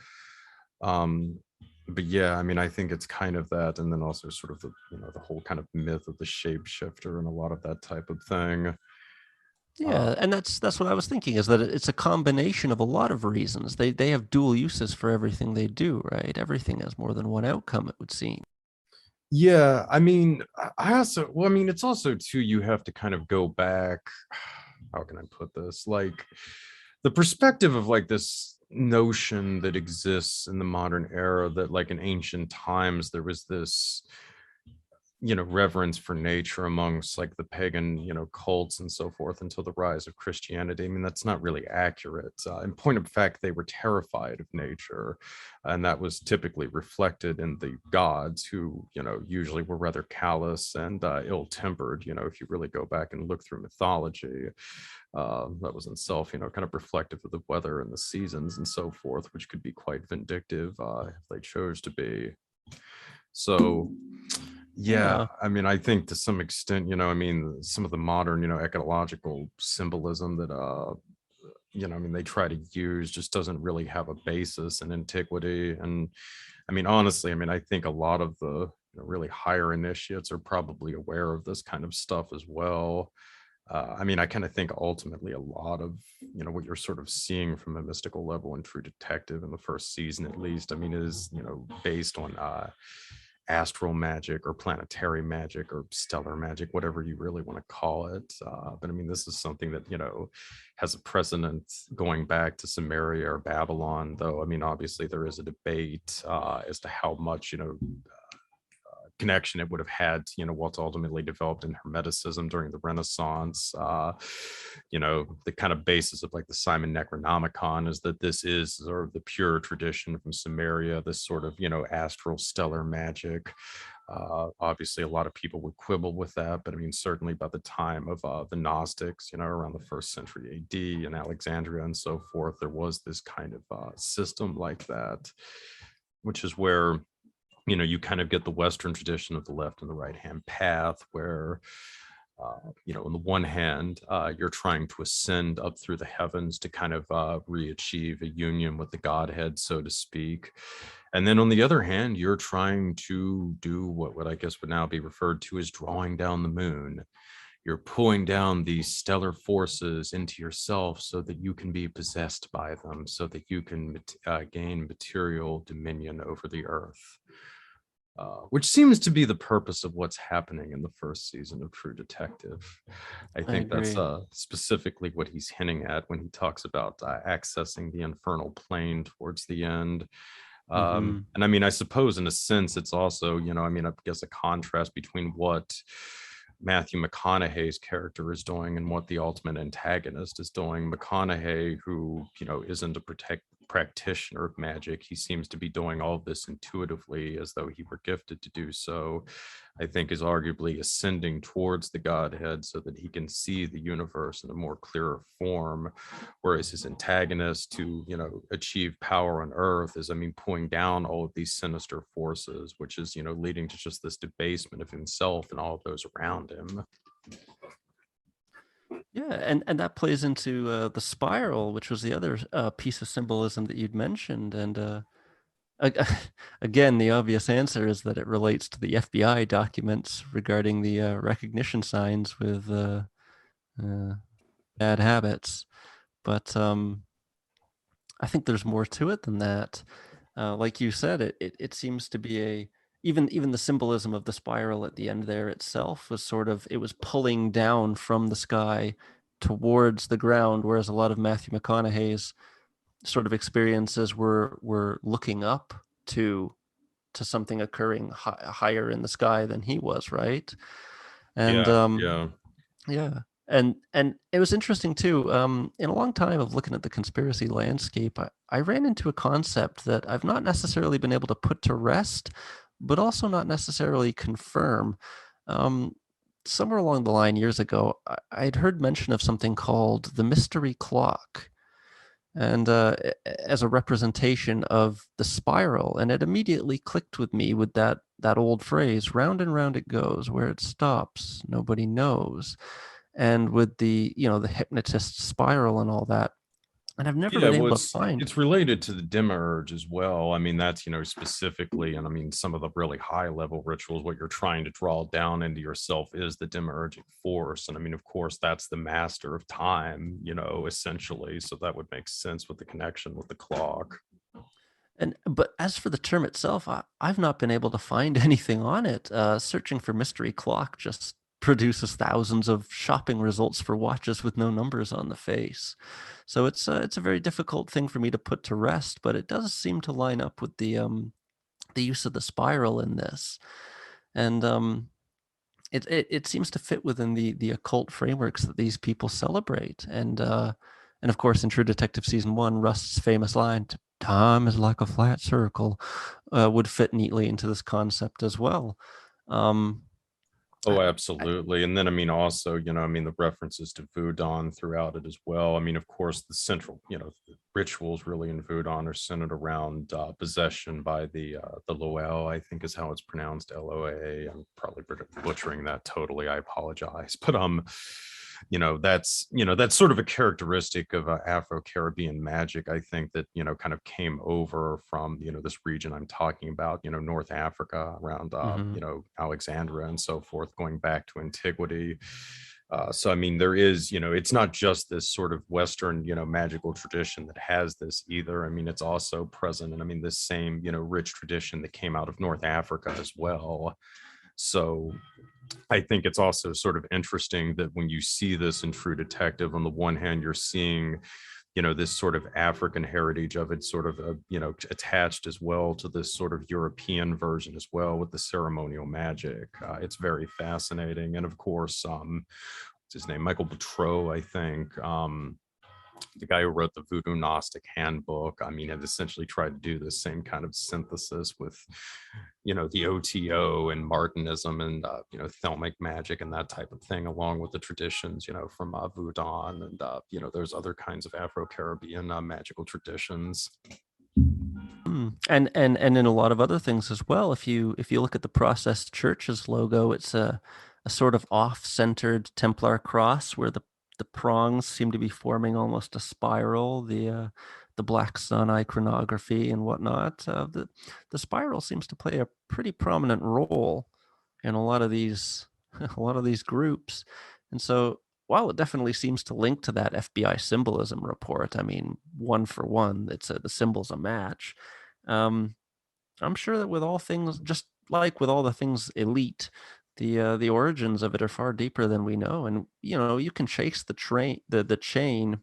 But yeah, I mean, I think it's kind of that, and then also sort of the the whole kind of myth of the shapeshifter and a lot of that type of thing. Yeah, and that's what I was thinking, is that it's a combination of a lot of reasons. They have dual uses for everything they do, right? Everything has more than one outcome, it would seem. Yeah, I mean, I also, well, I mean, it's also too, you have to kind of go back. How can I put this? Like the perspective of like this notion that exists in the modern era, that like in ancient times there was this reverence for nature amongst like the pagan cults and so forth until the rise of Christianity. I mean, that's not really accurate. In point of fact, they were terrified of nature, and that was typically reflected in the gods, who usually were rather callous and ill-tempered. If you really go back and look through mythology, that was itself kind of reflective of the weather and the seasons and so forth, which could be quite vindictive if they chose to be. So yeah, Yeah. I mean, I think to some extent, I mean, some of the modern, ecological symbolism that, I mean, they try to use just doesn't really have a basis in antiquity. And I mean, honestly, I mean, I think a lot of the really higher initiates are probably aware of this kind of stuff as well. I mean, I kind of think ultimately a lot of, what you're sort of seeing from a mystical level in True Detective in the first season, at least, I mean, is, based on, astral magic or planetary magic or stellar magic, whatever you really want to call it. But I mean, this is something that, has a precedent going back to Sumeria or Babylon, though. I mean, obviously there is a debate as to how much, connection it would have had to, what's ultimately developed in Hermeticism during the Renaissance. The kind of basis of like the Simon Necronomicon is that this is sort of the pure tradition from Sumeria, this sort of, astral stellar magic. Obviously, a lot of people would quibble with that, but I mean, certainly by the time of the Gnostics, around the first century AD in Alexandria and so forth, there was this kind of system like that, which is where you kind of get the Western tradition of the left and the right hand path, where on the one hand, you're trying to ascend up through the heavens to kind of re-achieve a union with the Godhead, so to speak. And then on the other hand, you're trying to do what I guess would now be referred to as drawing down the moon. You're pulling down these stellar forces into yourself so that you can be possessed by them, so that you can gain material dominion over the earth. which seems to be the purpose of what's happening in the first season of True Detective. I I think that's agree. specifically what he's hinting at when he talks about accessing the infernal plane towards the end. Hmm. And I mean, I suppose in a sense, it's also, I mean, I guess a contrast between what Matthew McConaughey's character is doing and what the ultimate antagonist is doing. McConaughey, who, isn't a practitioner of magic, he seems to be doing all of this intuitively as though he were gifted to do so. I think is arguably ascending towards the Godhead so that he can see the universe in a more clearer form, whereas his antagonist to achieve power on earth is, I mean, pulling down all of these sinister forces, which is leading to just this debasement of himself and all of those around him. Yeah, and that plays into the spiral, which was the other piece of symbolism that you'd mentioned. And again, the obvious answer is that it relates to the FBI documents regarding the recognition signs with bad habits. But I think there's more to it than that. Like you said, it seems to be even the symbolism of the spiral at the end there itself was sort of, it was pulling down from the sky towards the ground, whereas a lot of Matthew McConaughey's sort of experiences were looking up to something occurring higher in the sky than he was, right? And Yeah. yeah. And it was interesting too. In a long time of looking at the conspiracy landscape, I ran into a concept that I've not necessarily been able to put to rest, but also not necessarily confirm. Um, Somewhere along the line years ago, I'd heard mention of something called the mystery clock, and as a representation of the spiral, and it immediately clicked with me with that old phrase, round and round it goes, where it stops nobody knows. And with the hypnotist spiral and all that, and I've never Yeah, been well, able to it's find. it's related to the demiurge as well. I mean, that's specifically, and I mean, some of the really high level rituals, what you're trying to draw down into yourself is the demiurgic force. And I mean, of course, that's the master of time, essentially. So that would make sense with the connection with the clock. And but as for the term itself, I've not been able to find anything on it. Searching for mystery clock just produces thousands of shopping results for watches with no numbers on the face. So it's a very difficult thing for me to put to rest, but it does seem to line up with the use of the spiral in this. And it seems to fit within the occult frameworks that these people celebrate. And of course, in True Detective season 1, Rust's famous line, "Time is like a flat circle," would fit neatly into this concept as well. Um, I, Oh, I, absolutely. And then, I mean, also, I mean, the references to Voodoo throughout it as well. I mean, of course, the central, the rituals really in Voodoo are centered around possession by the Loel, I think is how it's pronounced, LOA. I'm probably butchering that totally. I apologize. But that's sort of a characteristic of Afro-Caribbean magic, I think, that kind of came over from this region I'm talking about, North Africa, around mhm. Alexandria and so forth, going back to antiquity. So I mean, there is, it's not just this sort of Western, magical tradition that has this either. I mean, it's also present, and I mean, this same, rich tradition that came out of North Africa as well. So I think it's also sort of interesting that when you see this in True Detective, on the one hand, you're seeing, this sort of African heritage of it sort of, attached as well to this sort of European version as well with the ceremonial magic. It's very fascinating. And of course, what's his name? Michael Boutreau, I think. The guy who wrote the Voodoo Gnostic Handbook, I mean, had essentially tried to do the same kind of synthesis with, the OTO and Martinism and, Thelmic magic and that type of thing, along with the traditions, from Voodoo and, there's other kinds of Afro-Caribbean magical traditions. And in a lot of other things as well. If you look at the Processed Church's logo, it's a sort of off-centered Templar cross where the prongs seem to be forming almost a spiral. The black sun iconography and whatnot. The spiral seems to play a pretty prominent role in a lot of these a lot of these groups. And so while it definitely seems to link to that FBI symbolism report, I mean, one for one, the symbol's a match. Um, I'm sure that with all things, just like with all the things elite, the origins of it are far deeper than we know. And you can chase the chain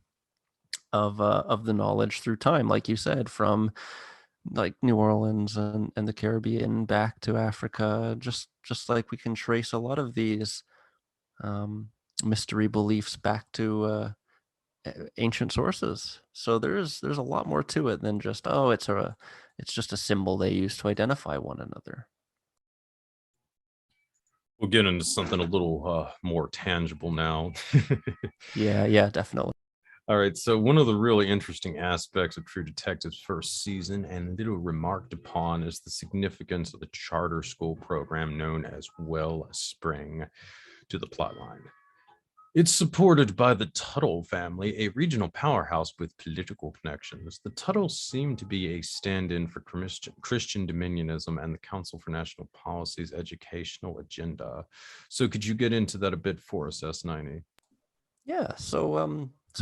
of the knowledge through time, like you said, from like New Orleans and the Caribbean back to Africa, just like we can trace a lot of these um, mystery beliefs back to ancient sources. So there's a lot more to it than just, oh, it's just a symbol they use to identify one another. We'll get into something a little more tangible now. Yeah, definitely. All right, so one of the really interesting aspects of True Detective's first season and little remarked upon is the significance of the charter school program known as Wellspring to the plotline. It's supported by the Tuttle family, a regional powerhouse with political connections. The Tuttles seem to be a stand-in for Christian dominionism and the Council for National Policy's educational agenda. So could you get into that a bit for us, S90? Yeah. So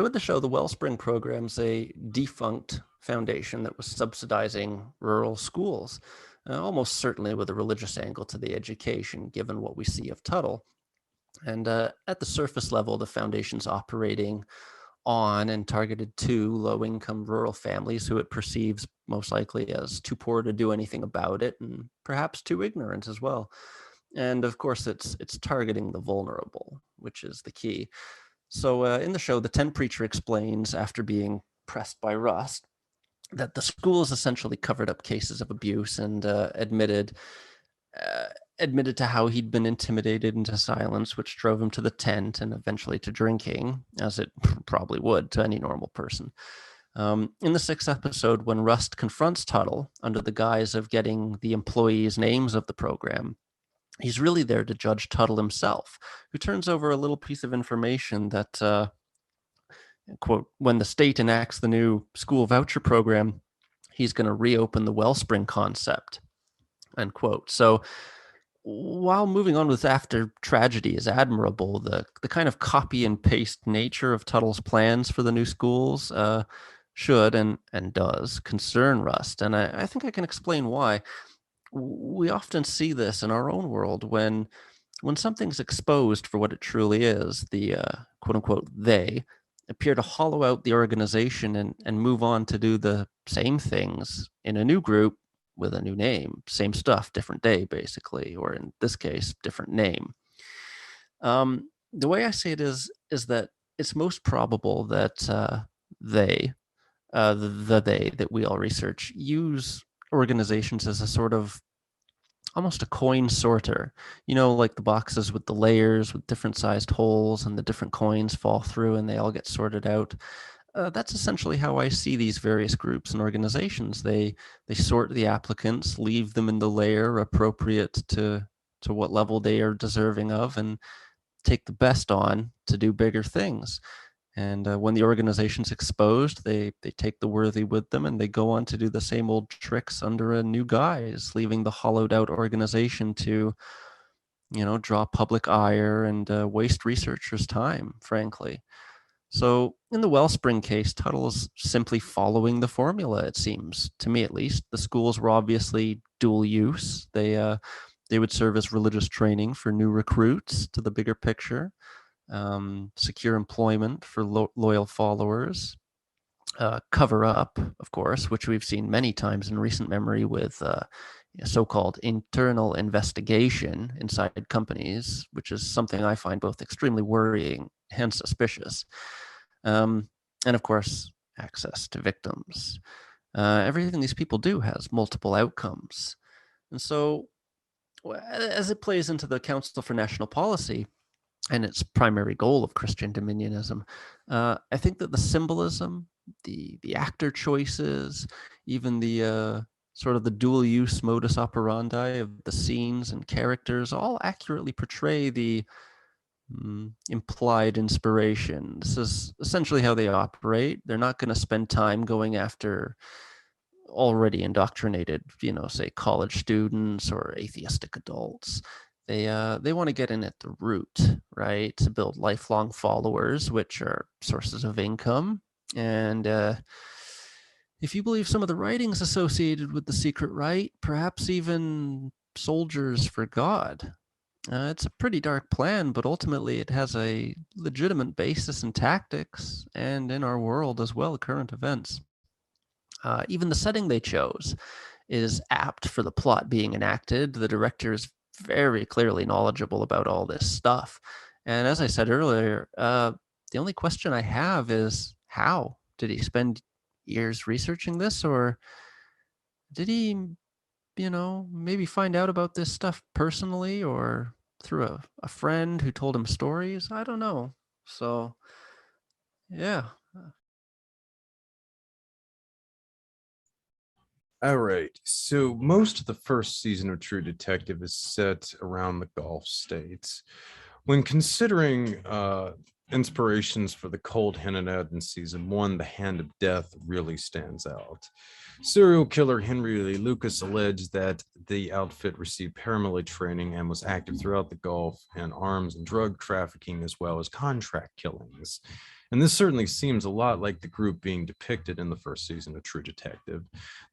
in the show, the Wellspring program's a defunct foundation that was subsidizing rural schools, almost certainly with a religious angle to the education, given what we see of Tuttle. And at the surface level, the foundation's operating on and targeted to low-income rural families who it perceives most likely as too poor to do anything about it, and perhaps too ignorant as well. And of course, it's targeting the vulnerable, which is the key. So in the show, the tent preacher explains, after being pressed by Rust, that the school has essentially covered up cases of abuse and uh, admitted to how he'd been intimidated into silence, which drove him to the tent and eventually to drinking, as it probably would to any normal person. In the sixth episode, when Rust confronts Tuttle under the guise of getting the employees' names of the program, he's really there to judge Tuttle himself, who turns over a little piece of information that, quote, when the state enacts the new school voucher program, he's going to reopen the Wellspring concept, unquote. So while moving on with after tragedy is admirable, the kind of copy and paste nature of Tuttle's plans for the new schools should and does concern Rust. And I think I can explain why. We often see this in our own world when something's exposed for what it truly is. The quote unquote they appear to hollow out the organization and move on to do the same things in a new group with a new name, same stuff, different day, basically, or in this case, different name. The way I say it is that it's most probable that they, the they that we all research, use organizations as a sort of almost a coin sorter, like the boxes with the layers with different sized holes and the different coins fall through and they all get sorted out. That's essentially how I see these various groups and organizations. They sort the applicants, leave them in the layer appropriate to what level they are deserving of, and take the best on to do bigger things. And when the organization's exposed, they take the worthy with them and they go on to do the same old tricks under a new guise, leaving the hollowed out organization to, draw public ire and waste researchers' time, frankly. So in the Wellspring case, Tuttle's simply following the formula, it seems, to me at least. The schools were obviously dual use. They would serve as religious training for new recruits to the bigger picture, secure employment for loyal followers, cover up, of course, which we've seen many times in recent memory with so-called internal investigation inside companies, which is something I find both extremely worrying and suspicious. And of course, access to victims. Everything these people do has multiple outcomes. And so, as it plays into the Council for National Policy and its primary goal of Christian dominionism, I think that the symbolism, the actor choices, even the sort of the dual use modus operandi of the scenes and characters all accurately portray the implied inspiration. This is essentially how they operate. They're not going to spend time going after already indoctrinated, say college students or atheistic adults. They want to get in at the root, right? To build lifelong followers, which are sources of income. And if you believe some of the writings associated with the secret rite, perhaps even soldiers for God. It's a pretty dark plan, but ultimately it has a legitimate basis in tactics and in our world as well, current events. Even the setting they chose is apt for the plot being enacted. The director is very clearly knowledgeable about all this stuff. And as I said earlier, the only question I have is how? Did he spend years researching this, or did he, maybe find out about this stuff personally or through a friend who told him stories? I don't know. So, yeah. All right. So most of the first season of True Detective is set around the Gulf states. When considering inspirations for the cold hinted at in season one, the Hand of Death really stands out. Serial killer Henry Lee Lucas alleged that the outfit received paramilitary training and was active throughout the Gulf in arms and drug trafficking as well as contract killings. And this certainly seems a lot like the group being depicted in the first season of True Detective.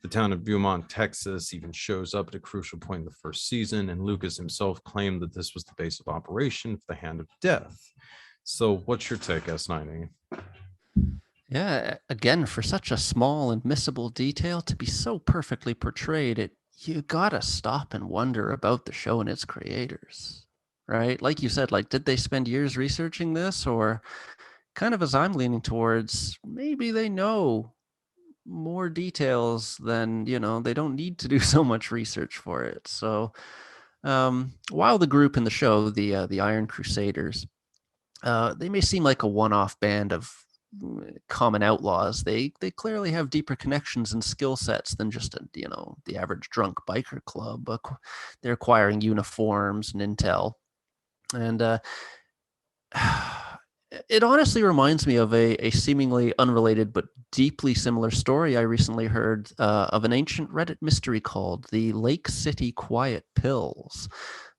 The town of Beaumont, Texas even shows up at a crucial point in the first season, and Lucas himself claimed that this was the base of operation for the Hand of Death. So what's your take, S90? Yeah, again, for such a small and missable detail to be so perfectly portrayed, you gotta stop and wonder about the show and its creators, right? Like you said, like, did they spend years researching this, or kind of as I'm leaning towards, maybe they know more details than, they don't need to do so much research for it. So, while the group in the show, the Iron Crusaders, they may seem like a one-off band of common outlaws. They clearly have deeper connections and skill sets than just the average drunk biker club. They're acquiring uniforms and intel, and it honestly reminds me of a seemingly unrelated but deeply similar story I recently heard of an ancient Reddit mystery called the Lake City Quiet Pills.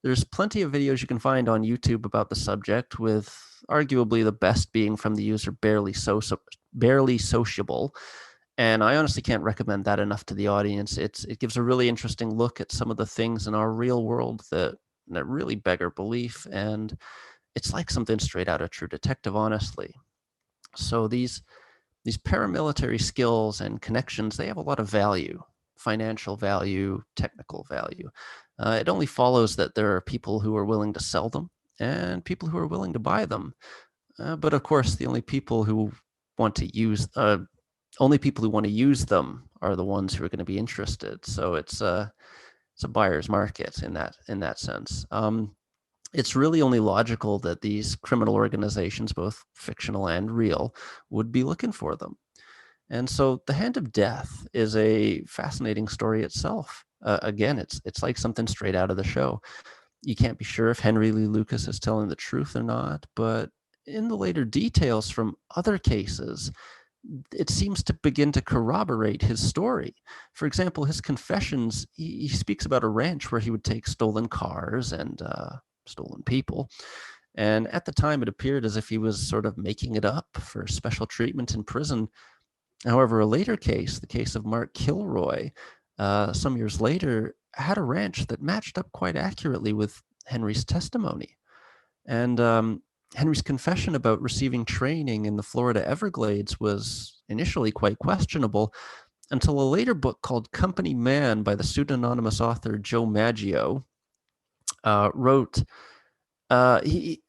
There's plenty of videos you can find on YouTube about the subject, with arguably the best being from the user barely sociable. And I honestly can't recommend that enough to the audience. It gives a really interesting look at some of the things in our real world that really beggar belief, and it's like something straight out of True Detective, honestly. So these paramilitary skills and connections, they have a lot of value, financial value, technical value. It only follows that there are people who are willing to sell them and people who are willing to buy them. But of course, the only people who want to use them are the ones who are going to be interested. So it's a buyer's market in that sense. It's really only logical that these criminal organizations, both fictional and real, would be looking for them. And so the Hand of Death is a fascinating story itself. Again, it's like something straight out of the show. You can't be sure if Henry Lee Lucas is telling the truth or not, but in the later details from other cases, it seems to begin to corroborate his story. For example, his confessions, he speaks about a ranch where he would take stolen cars and stolen people. And at the time, it appeared as if he was sort of making it up for special treatment in prison. However, a later case, the case of Mark Kilroy, some years later, had a ranch that matched up quite accurately with Henry's testimony. And Henry's confession about receiving training in the Florida Everglades was initially quite questionable until a later book called Company Man by the pseudonymous author Joe Maggio wrote. He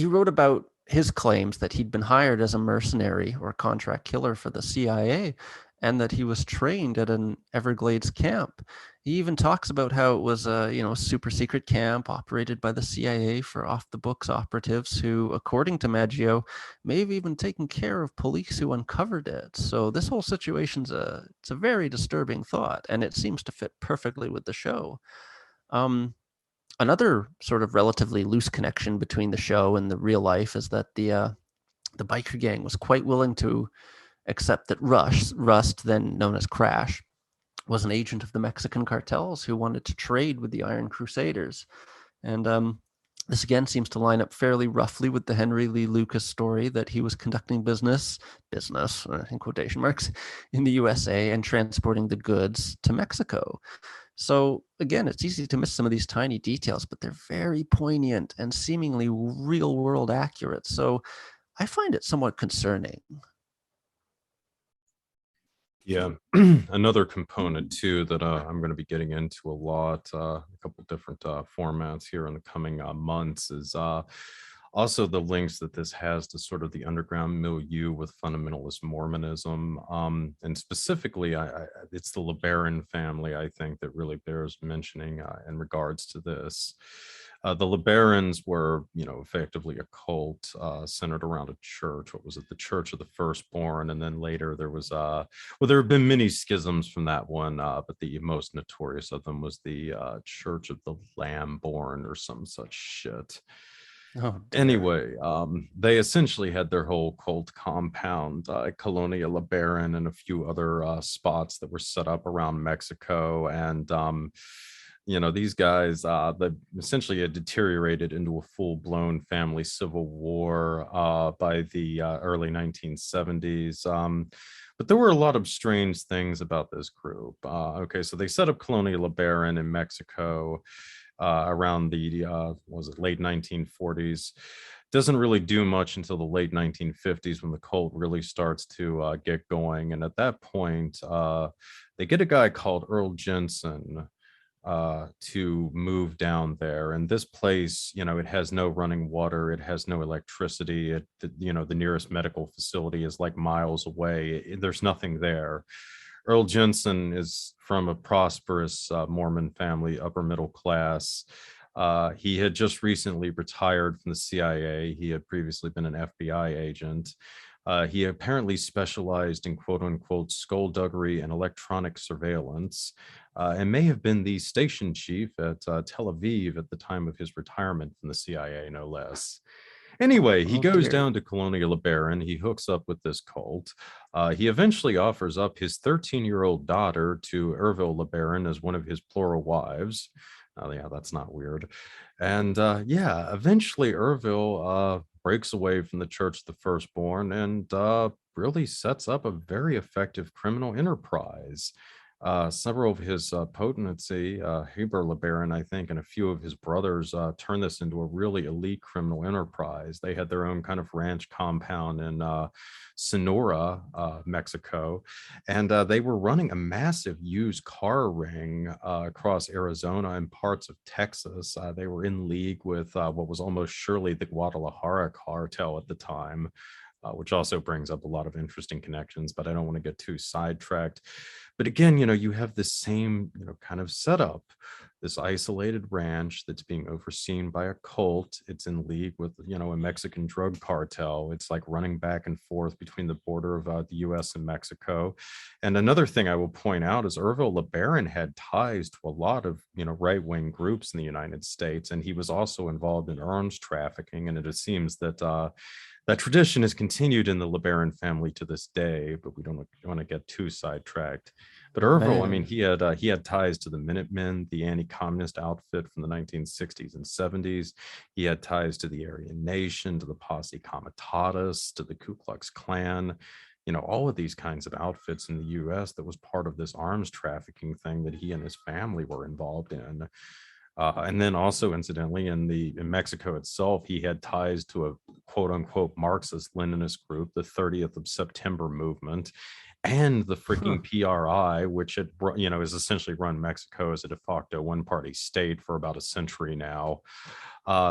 wrote about his claims that he'd been hired as a mercenary or contract killer for the CIA, and that he was trained at an Everglades camp. He even talks about how it was a super secret camp operated by the CIA for off-the-books operatives who, according to Maggio, may have even taken care of police who uncovered it. So this whole situation's it's a very disturbing thought, and it seems to fit perfectly with the show. Another sort of relatively loose connection between the show and the real life is that the biker gang was quite willing to accept that Rust, then known as Crash, was an agent of the Mexican cartels who wanted to trade with the Iron Crusaders. And this again seems to line up fairly roughly with the Henry Lee Lucas story that he was conducting business in quotation marks, in the USA and transporting the goods to Mexico. So again, it's easy to miss some of these tiny details, but they're very poignant and seemingly real world accurate. So I find it somewhat concerning. Yeah, another component too that I'm going to be getting into a lot, a couple different formats here in the coming months is also the links that this has to sort of the underground milieu with fundamentalist Mormonism, and specifically, it's the LeBaron family. I think that really bears mentioning in regards to this. The LeBarons were, effectively a cult centered around a church. What was it? The Church of the Firstborn, and then later there was well, there have been many schisms from that one, but the most notorious of them was the Church of the Lamborn or some such shit. Oh dear. Anyway, they essentially had their whole cult compound, Colonia LeBaron, and a few other spots that were set up around Mexico. And, these guys, they essentially had deteriorated into a full-blown family civil war by the early 1970s. But there were a lot of strange things about this group. Okay, so they set up Colonia LeBaron in Mexico around the was it late 1940s. Doesn't really do much until the late 1950s when the cult really starts to get going. And at that point, they get a guy called Earl Jensen to move down there. And this place, it has no running water, it has no electricity. The nearest medical facility is like miles away. There's nothing there. Earl Jensen is from a prosperous Mormon family, upper middle class. He had just recently retired from the CIA. He had previously been an FBI agent. He apparently specialized in quote unquote skullduggery and electronic surveillance, and may have been the station chief at Tel Aviv at the time of his retirement from the CIA, no less. Anyway, he Oh goes dear. down to Colonia LeBaron. He hooks up with this cult. He eventually offers up his 13-year-old daughter to Ervil LeBaron as one of his plural wives. Yeah, that's not weird. And yeah, eventually Ervil breaks away from the Church of the Firstborn and really sets up a very effective criminal enterprise. Several of his potency, Heber LeBaron, I think, and a few of his brothers turned this into a really elite criminal enterprise. They had their own kind of ranch compound in Sonora, Mexico, and they were running a massive used car ring across Arizona and parts of Texas. They were in league with what was almost surely the Guadalajara cartel at the time. Which also brings up a lot of interesting connections, but I don't want to get too sidetracked. But again, you have this same, kind of setup, this isolated ranch that's being overseen by a cult. It's in league with, a Mexican drug cartel. It's like running back and forth between the border of the US and Mexico. And another thing I will point out is Ervil LeBaron had ties to a lot of, right-wing groups in the United States. And he was also involved in arms trafficking. And it seems that that tradition is continued in the LeBaron family to this day, but we don't want to get too sidetracked. But Oh Ervil, I mean, man. he had ties to the Minutemen, the anti-communist outfit from the 1960s and 70s. He had ties to the Aryan Nation, to the Posse Comitatus, to the Ku Klux Klan. All of these kinds of outfits in the U.S. that was part of this arms trafficking thing that he and his family were involved in. And then also, incidentally, in Mexico itself, he had ties to a quote unquote Marxist Leninist group, the 30th of September movement, and the Huh. freaking PRI, which is essentially run Mexico as a de facto one party state for about a century now.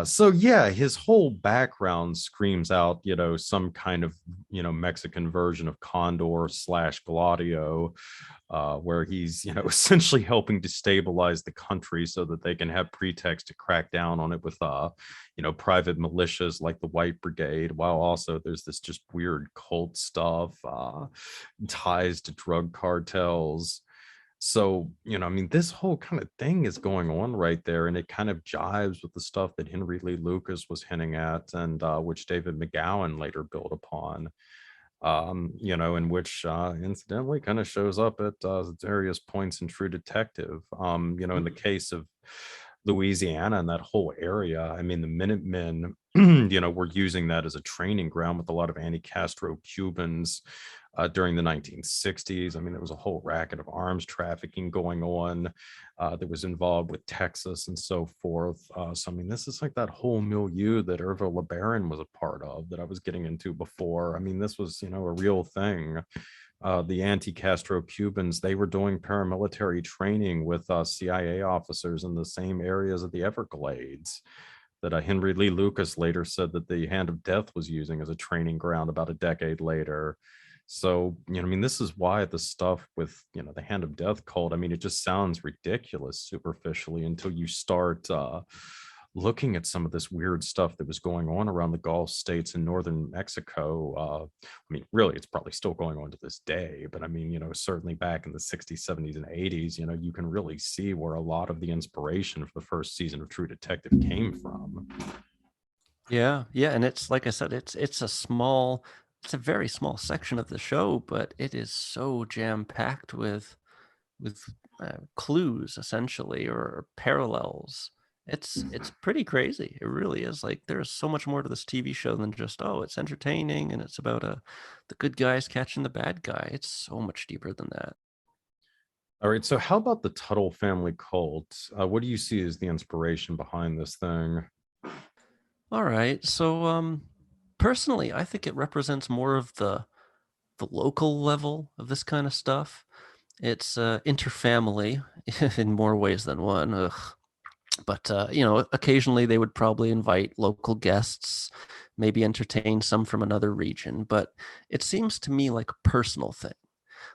So yeah, his whole background screams out, some kind of, Mexican version of Condor slash Gladio, where he's, essentially helping to stabilize the country so that they can have pretext to crack down on it with, private militias like the White Brigade, while also there's this just weird cult stuff, ties to drug cartels. So, I mean, this whole kind of thing is going on right there, and it kind of jives with the stuff that Henry Lee Lucas was hinting at, and which David McGowan later built upon, in which incidentally kind of shows up at various points in True Detective. In the case of Louisiana and that whole area, I mean, the Minutemen, were using that as a training ground with a lot of anti-Castro Cubans during the 1960s. I mean, there was a whole racket of arms trafficking going on that was involved with Texas and so forth. So, I mean, this is like that whole milieu that Orville LeBaron was a part of that I was getting into before. I mean, this was, a real thing. The anti-Castro Cubans, they were doing paramilitary training with CIA officers in the same areas of the Everglades that Henry Lee Lucas later said that the Hand of Death was using as a training ground about a decade later. So, I mean, this is why the stuff with, the Hand of Death cult, I mean, it just sounds ridiculous superficially until you start looking at some of this weird stuff that was going on around the Gulf states in northern Mexico. I mean, really, it's probably still going on to this day, but I mean, certainly back in the 60s, 70s, and 80s, you can really see where a lot of the inspiration for the first season of True Detective came from. Yeah, and it's like I said, it's a very small section of the show, but it is so jam packed with clues essentially, or parallels. It's pretty crazy. It really is. Like, there's so much more to this TV show than just, oh, it's entertaining and it's about the good guys catching the bad guy. It's so much deeper than that. All right, so how about the Tuttle family cult? What do you see as the inspiration behind this thing? All right, so personally, I think it represents more of the local level of this kind of stuff. It's interfamily in more ways than one. Ugh. But occasionally they would probably invite local guests, maybe entertain some from another region. But it seems to me like a personal thing.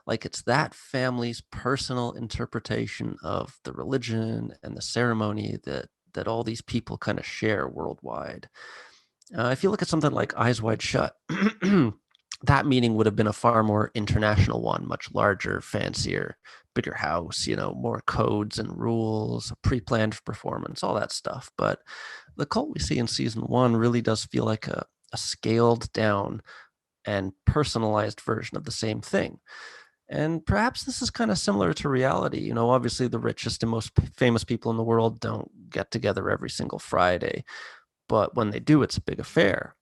Like, it's that family's personal interpretation of the religion and the ceremony that all these people kind of share worldwide. If you look at something like Eyes Wide Shut, that meeting would have been a far more international one, much larger, fancier, bigger house, more codes and rules, pre-planned performance, all that stuff. But the cult we see in season 1 really does feel like a scaled down and personalized version of the same thing. And perhaps this is kind of similar to reality. Obviously the richest and most famous people in the world don't get together every single Friday, but when they do, it's a big affair.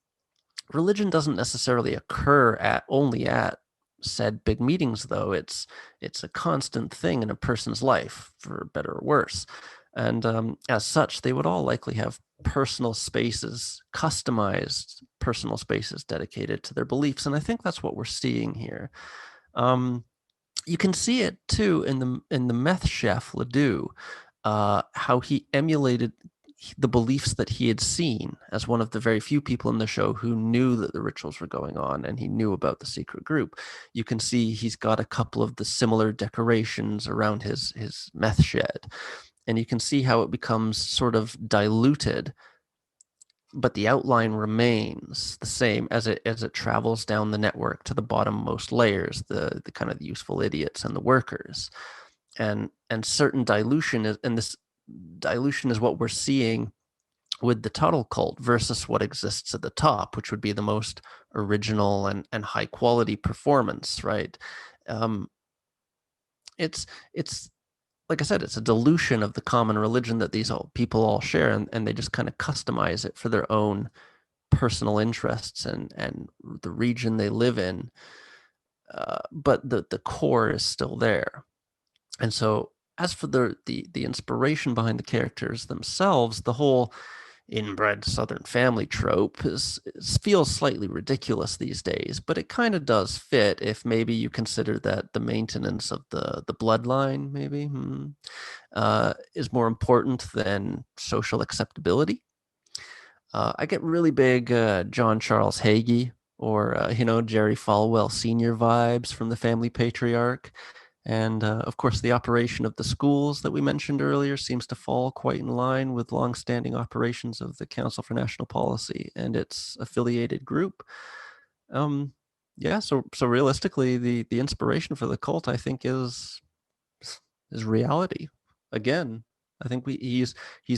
Religion doesn't necessarily occur only at said big meetings, though. It's a constant thing in a person's life, for better or worse. And as such, they would all likely have personal spaces, customized personal spaces dedicated to their beliefs. And I think that's what we're seeing here. You can see it too in the meth chef Ledoux, how he emulated the beliefs that he had seen as one of the very few people in the show who knew that the rituals were going on, and he knew about the secret group. You can see he's got a couple of the similar decorations around his meth shed, and you can see how it becomes sort of diluted, but the outline remains the same as it travels down the network to the bottommost layers, the kind of the useful idiots and the workers. And certain dilution is, and this dilution is what we're seeing with the Tuttle cult versus what exists at the top, which would be the most original and high quality performance, right? It's like I said, it's a dilution of the common religion that these people all share, and they just kind of customize it for their own personal interests and the region they live in. But the core is still there. And so, as for the inspiration behind the characters themselves, the whole inbred Southern family trope feels slightly ridiculous these days, but it kind of does fit if maybe you consider that the maintenance of the bloodline maybe is more important than social acceptability. I get really big John Charles Hagee or Jerry Falwell Sr. vibes from the family patriarch. And of course, the operation of the schools that we mentioned earlier seems to fall quite in line with longstanding operations of the Council for National Policy and its affiliated group. So realistically, the inspiration for the cult, I think, is reality. Again, I think he's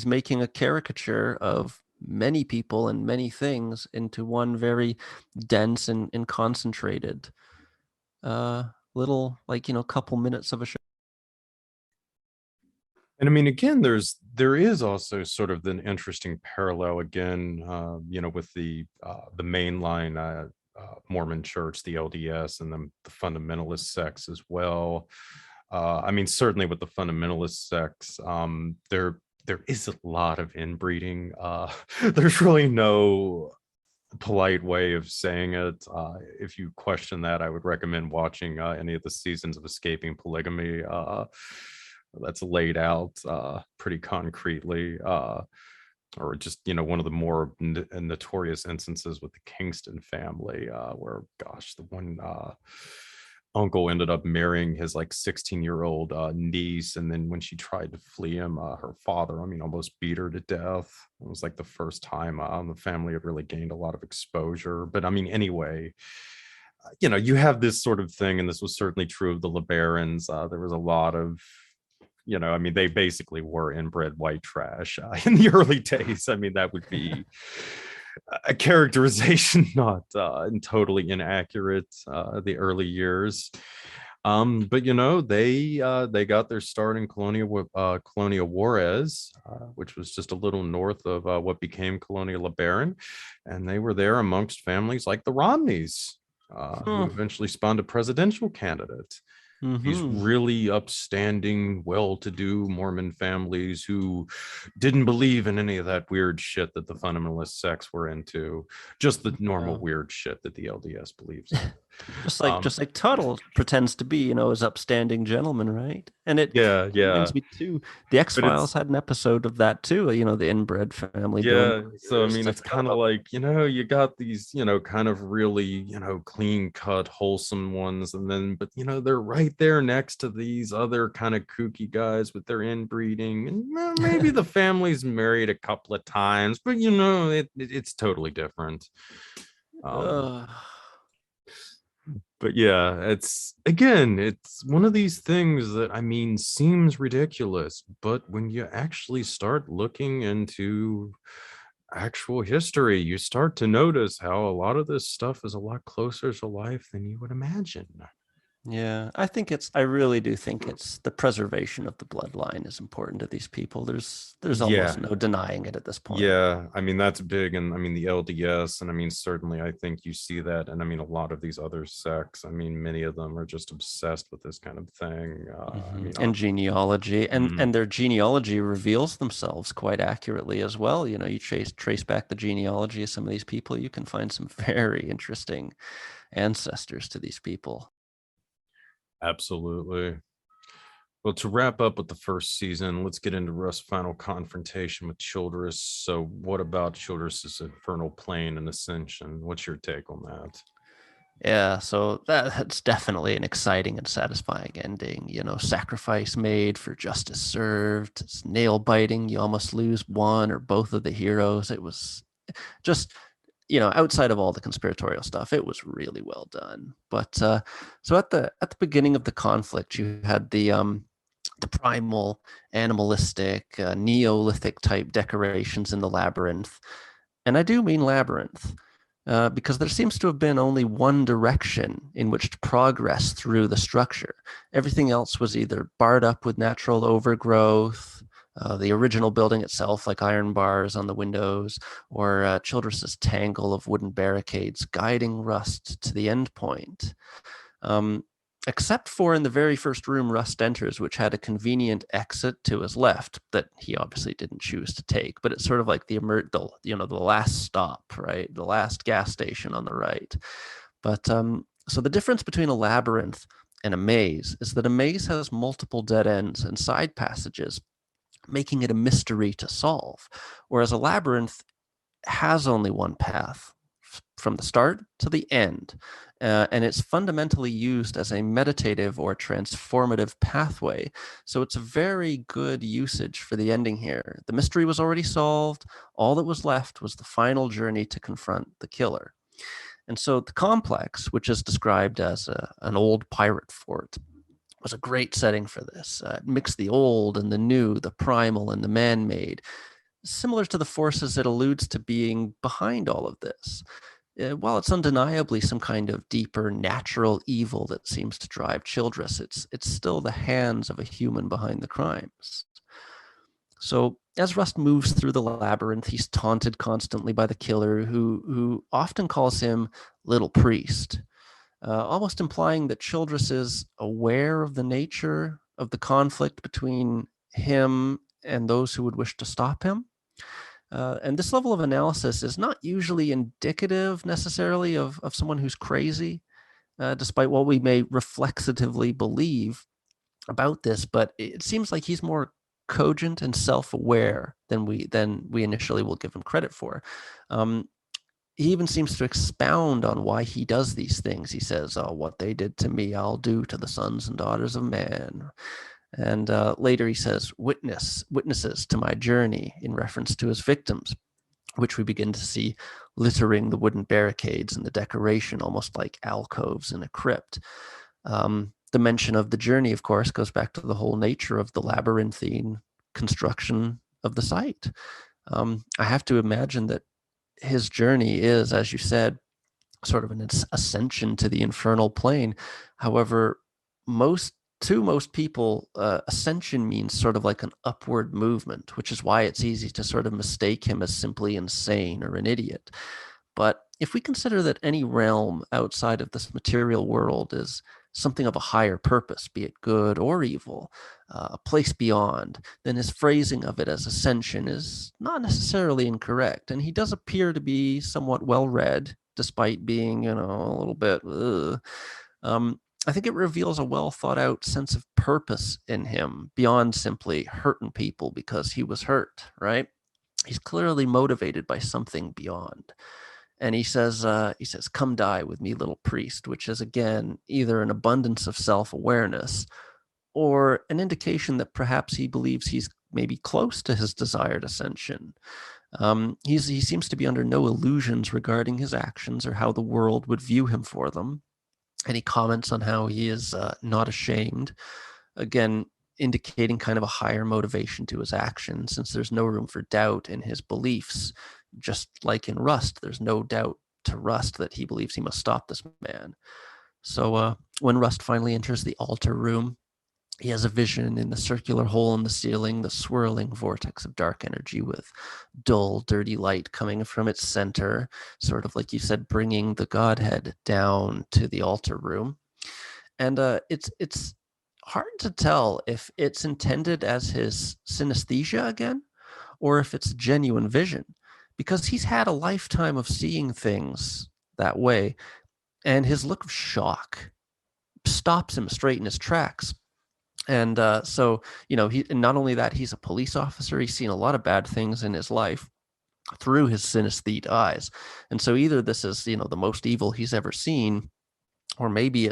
making a caricature of many people and many things into one very dense and concentrated little, couple minutes of a show. And I mean, again, there is also sort of an interesting parallel again, with the mainline Mormon Church, the LDS, and then the fundamentalist sects as well. I mean, certainly with the fundamentalist sects, there is a lot of inbreeding. There's really no polite way of saying it. If you question that, I would recommend watching any of the seasons of Escaping Polygamy. That's laid out pretty concretely. Or just, one of the more notorious instances with the Kingston family, where, gosh, the one uncle ended up marrying his like 16-year-old niece, and then when she tried to flee him, her father, almost beat her to death. It was like the first time the family had really gained a lot of exposure. But anyway, you have this sort of thing, and this was certainly true of the LeBarons. There was a lot of, they basically were inbred white trash in the early days. That would be a characterization not totally inaccurate, the early years. But they got their start in Colonia Juarez, which was just a little north of what became Colonia LeBaron, and they were there amongst families like the Romneys, who eventually spawned a presidential candidate. These really upstanding, well-to-do Mormon families who didn't believe in any of that weird shit that the fundamentalist sects were into, just the normal weird shit that the LDS believes in. Just like Tuttle pretends to be, his upstanding gentleman, right? And it reminds me too. The X-Files had an episode of that too. The inbred family. So it's kind of like, you got these, kind of really, clean cut, wholesome ones, and then, but they're right there next to these other kind of kooky guys with their inbreeding, and maybe the family's married a couple of times, but it's totally different. But yeah, it's one of these things that seems ridiculous, but when you actually start looking into actual history, you start to notice how a lot of this stuff is a lot closer to life than you would imagine. Yeah, I really do think it's the preservation of the bloodline is important to these people. There's almost no denying it at this point. Yeah, that's big. And the LDS, and certainly I think you see that. And a lot of these other sects, many of them are just obsessed with this kind of thing. And genealogy, and their genealogy reveals themselves quite accurately as well. You trace back the genealogy of some of these people, you can find some very interesting ancestors to these people. Absolutely. Well, to wrap up with the first season, let's get into Russ' final confrontation with Childress. So what about Childress's infernal plane and ascension? What's your take on that? Yeah, so that's definitely an exciting and satisfying ending. Sacrifice made for justice served. It's nail biting. You almost lose one or both of the heroes. It was just, outside of all the conspiratorial stuff, it was really well done. But so at the beginning of the conflict, you had the primal, animalistic, Neolithic type decorations in the labyrinth, and I do mean labyrinth. Because there seems to have been only one direction in which to progress through the structure. Everything else was either barred up with natural overgrowth, the original building itself, like iron bars on the windows, or Childress's tangle of wooden barricades guiding Rust to the end point. Except for in the very first room Rust enters, which had a convenient exit to his left that he obviously didn't choose to take, but it's sort of like the last stop, right? The last gas station on the right. But so the difference between a labyrinth and a maze is that a maze has multiple dead ends and side passages, making it a mystery to solve, whereas a labyrinth has only one path from the start to the end. And it's fundamentally used as a meditative or transformative pathway. So it's a very good usage for the ending here. The mystery was already solved. All that was left was the final journey to confront the killer. And so the complex, which is described as an old pirate fort, was a great setting for this. It mixed the old and the new, the primal and the man-made, similar to the forces it alludes to being behind all of this. While it's undeniably some kind of deeper natural evil that seems to drive Childress, it's still the hands of a human behind the crimes. So as Rust moves through the labyrinth, he's taunted constantly by the killer, who often calls him Little Priest, almost implying that Childress is aware of the nature of the conflict between him and those who would wish to stop him. And this level of analysis is not usually indicative necessarily of someone who's crazy, despite what we may reflexively believe about this. But it seems like he's more cogent and self-aware than we initially will give him credit for. He even seems to expound on why he does these things. He says, "Oh, what they did to me, I'll do to the sons and daughters of man." And later he says, "Witnesses to my journey," in reference to his victims, which we begin to see littering the wooden barricades and the decoration, almost like alcoves in a crypt. The mention of the journey, of course, goes back to the whole nature of the labyrinthine construction of the site. I have to imagine that his journey is, as you said, sort of an ascension to the infernal plane. However, most people, ascension means sort of like an upward movement, which is why it's easy to sort of mistake him as simply insane or an idiot. But if we consider that any realm outside of this material world is something of a higher purpose, be it good or evil, a place beyond, then his phrasing of it as ascension is not necessarily incorrect. And he does appear to be somewhat well read, despite being, a little bit. I think it reveals a well thought out sense of purpose in him beyond simply hurting people because he was hurt, right? He's clearly motivated by something beyond. And he says, "Come die with me, little priest," which is again either an abundance of self-awareness or an indication that perhaps he believes he's maybe close to his desired ascension. He seems to be under no illusions regarding his actions or how the world would view him for them. And he comments on how he is not ashamed, again, indicating kind of a higher motivation to his actions, since there's no room for doubt in his beliefs. Just like in Rust, there's no doubt to Rust that he believes he must stop this man. So when Rust finally enters the altar room, he has a vision in the circular hole in the ceiling, the swirling vortex of dark energy with dull, dirty light coming from its center, sort of like you said, bringing the Godhead down to the altar room. And it's hard to tell if it's intended as his synesthesia again, or if it's genuine vision, because he's had a lifetime of seeing things that way, and his look of shock stops him straight in his tracks. And so, he not only that, he's a police officer. He's seen a lot of bad things in his life through his synesthete eyes. And so either this is, the most evil he's ever seen, or maybe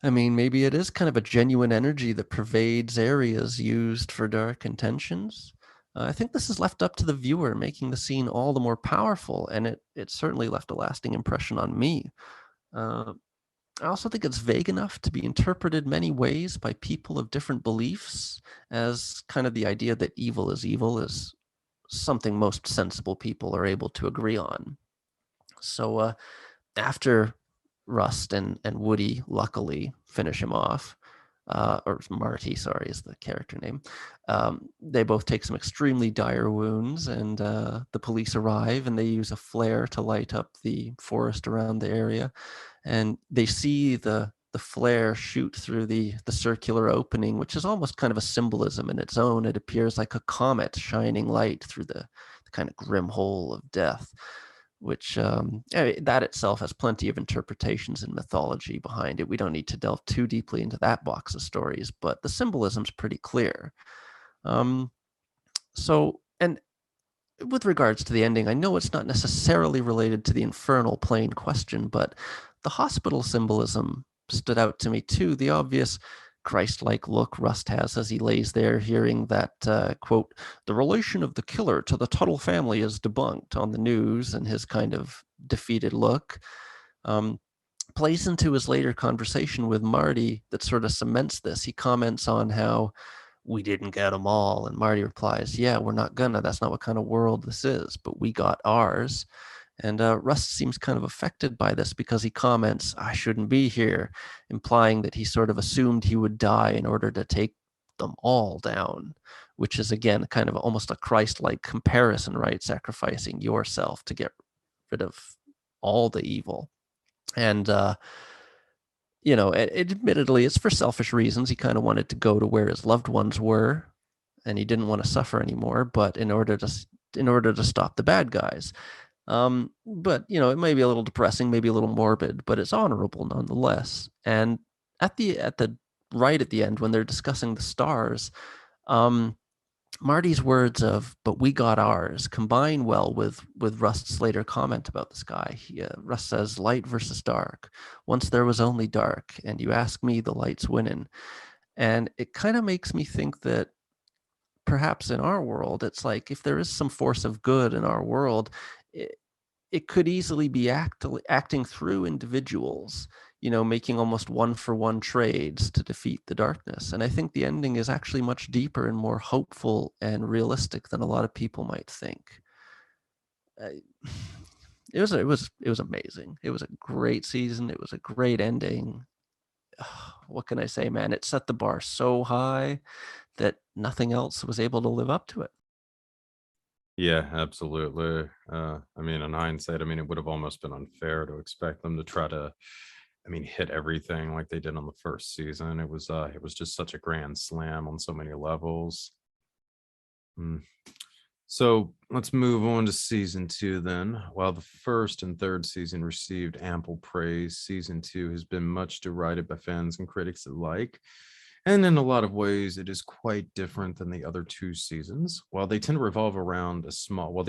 maybe it is kind of a genuine energy that pervades areas used for dark intentions. I think this is left up to the viewer, making the scene all the more powerful, and it certainly left a lasting impression on me. I also think it's vague enough to be interpreted many ways by people of different beliefs, as kind of the idea that evil is something most sensible people are able to agree on. So after Rust and Woody luckily finish him off, or Marty, sorry, is the character name. They both take some extremely dire wounds, and the police arrive, and they use a flare to light up the forest around the area. And they see the flare shoot through the circular opening, which is almost kind of a symbolism in its own. It appears like a comet shining light through the kind of grim hole of death, which that itself has plenty of interpretations and mythology behind it. We don't need to delve too deeply into that box of stories, but the symbolism's pretty clear. So, and with regards to the ending, I know it's not necessarily related to the infernal plane question, but the hospital symbolism stood out to me too. The obvious Christ-like look Rust has as he lays there hearing that, quote, "the relation of the killer to the Tuttle family is debunked" on the news, and his kind of defeated look plays into his later conversation with Marty that sort of cements this. He comments on how we didn't get them all, and Marty replies, "Yeah, we're not gonna. That's not what kind of world this is, but we got ours." And Rust seems kind of affected by this because he comments, "I shouldn't be here," implying that he sort of assumed he would die in order to take them all down, which is, again, kind of almost a Christ-like comparison, right? Sacrificing yourself to get rid of all the evil. And, admittedly, it's for selfish reasons. He kind of wanted to go to where his loved ones were, and he didn't want to suffer anymore, but in order to stop the bad guys. But it may be a little depressing, maybe a little morbid, but it's honorable nonetheless. And at the right at the end, when they're discussing the stars, Marty's words of "but we got ours" combine well with Rust's later comment about the sky. Rust says, "Light versus dark. Once there was only dark, and you ask me, the light's winning." And it kind of makes me think that perhaps in our world, it's like if there is some force of good in our world, it could easily be acting through individuals, making almost one-for-one trades to defeat the darkness. And I think the ending is actually much deeper and more hopeful and realistic than a lot of people might think. It was amazing. It was a great season. It was a great ending. What can I say, man? It set the bar so high that nothing else was able to live up to it. Yeah, absolutely. In hindsight, it would have almost been unfair to expect them to try to, hit everything like they did on the first season. It was just such a grand slam on so many levels. So let's move on to season 2 then. While the first and third season received ample praise, season 2 has been much derided by fans and critics alike. And in a lot of ways, it is quite different than the other 2 seasons. While the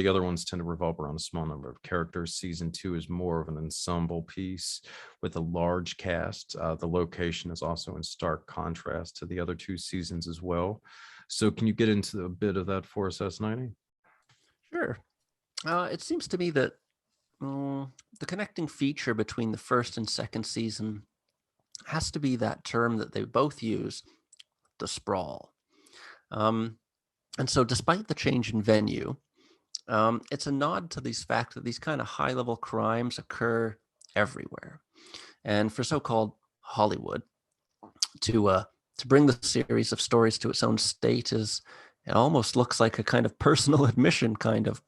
other ones tend to revolve around a small number of characters, season 2 is more of an ensemble piece with a large cast. The location is also in stark contrast to the other 2 seasons as well. So can you get into a bit of that for us, S90? Sure. It seems to me that the connecting feature between the first and second season has to be that term that they both use, the sprawl. And so despite the change in venue, it's a nod to this fact that these kind of high-level crimes occur everywhere. And for so-called Hollywood to bring the series of stories to its own state it almost looks like a kind of personal admission, kind of.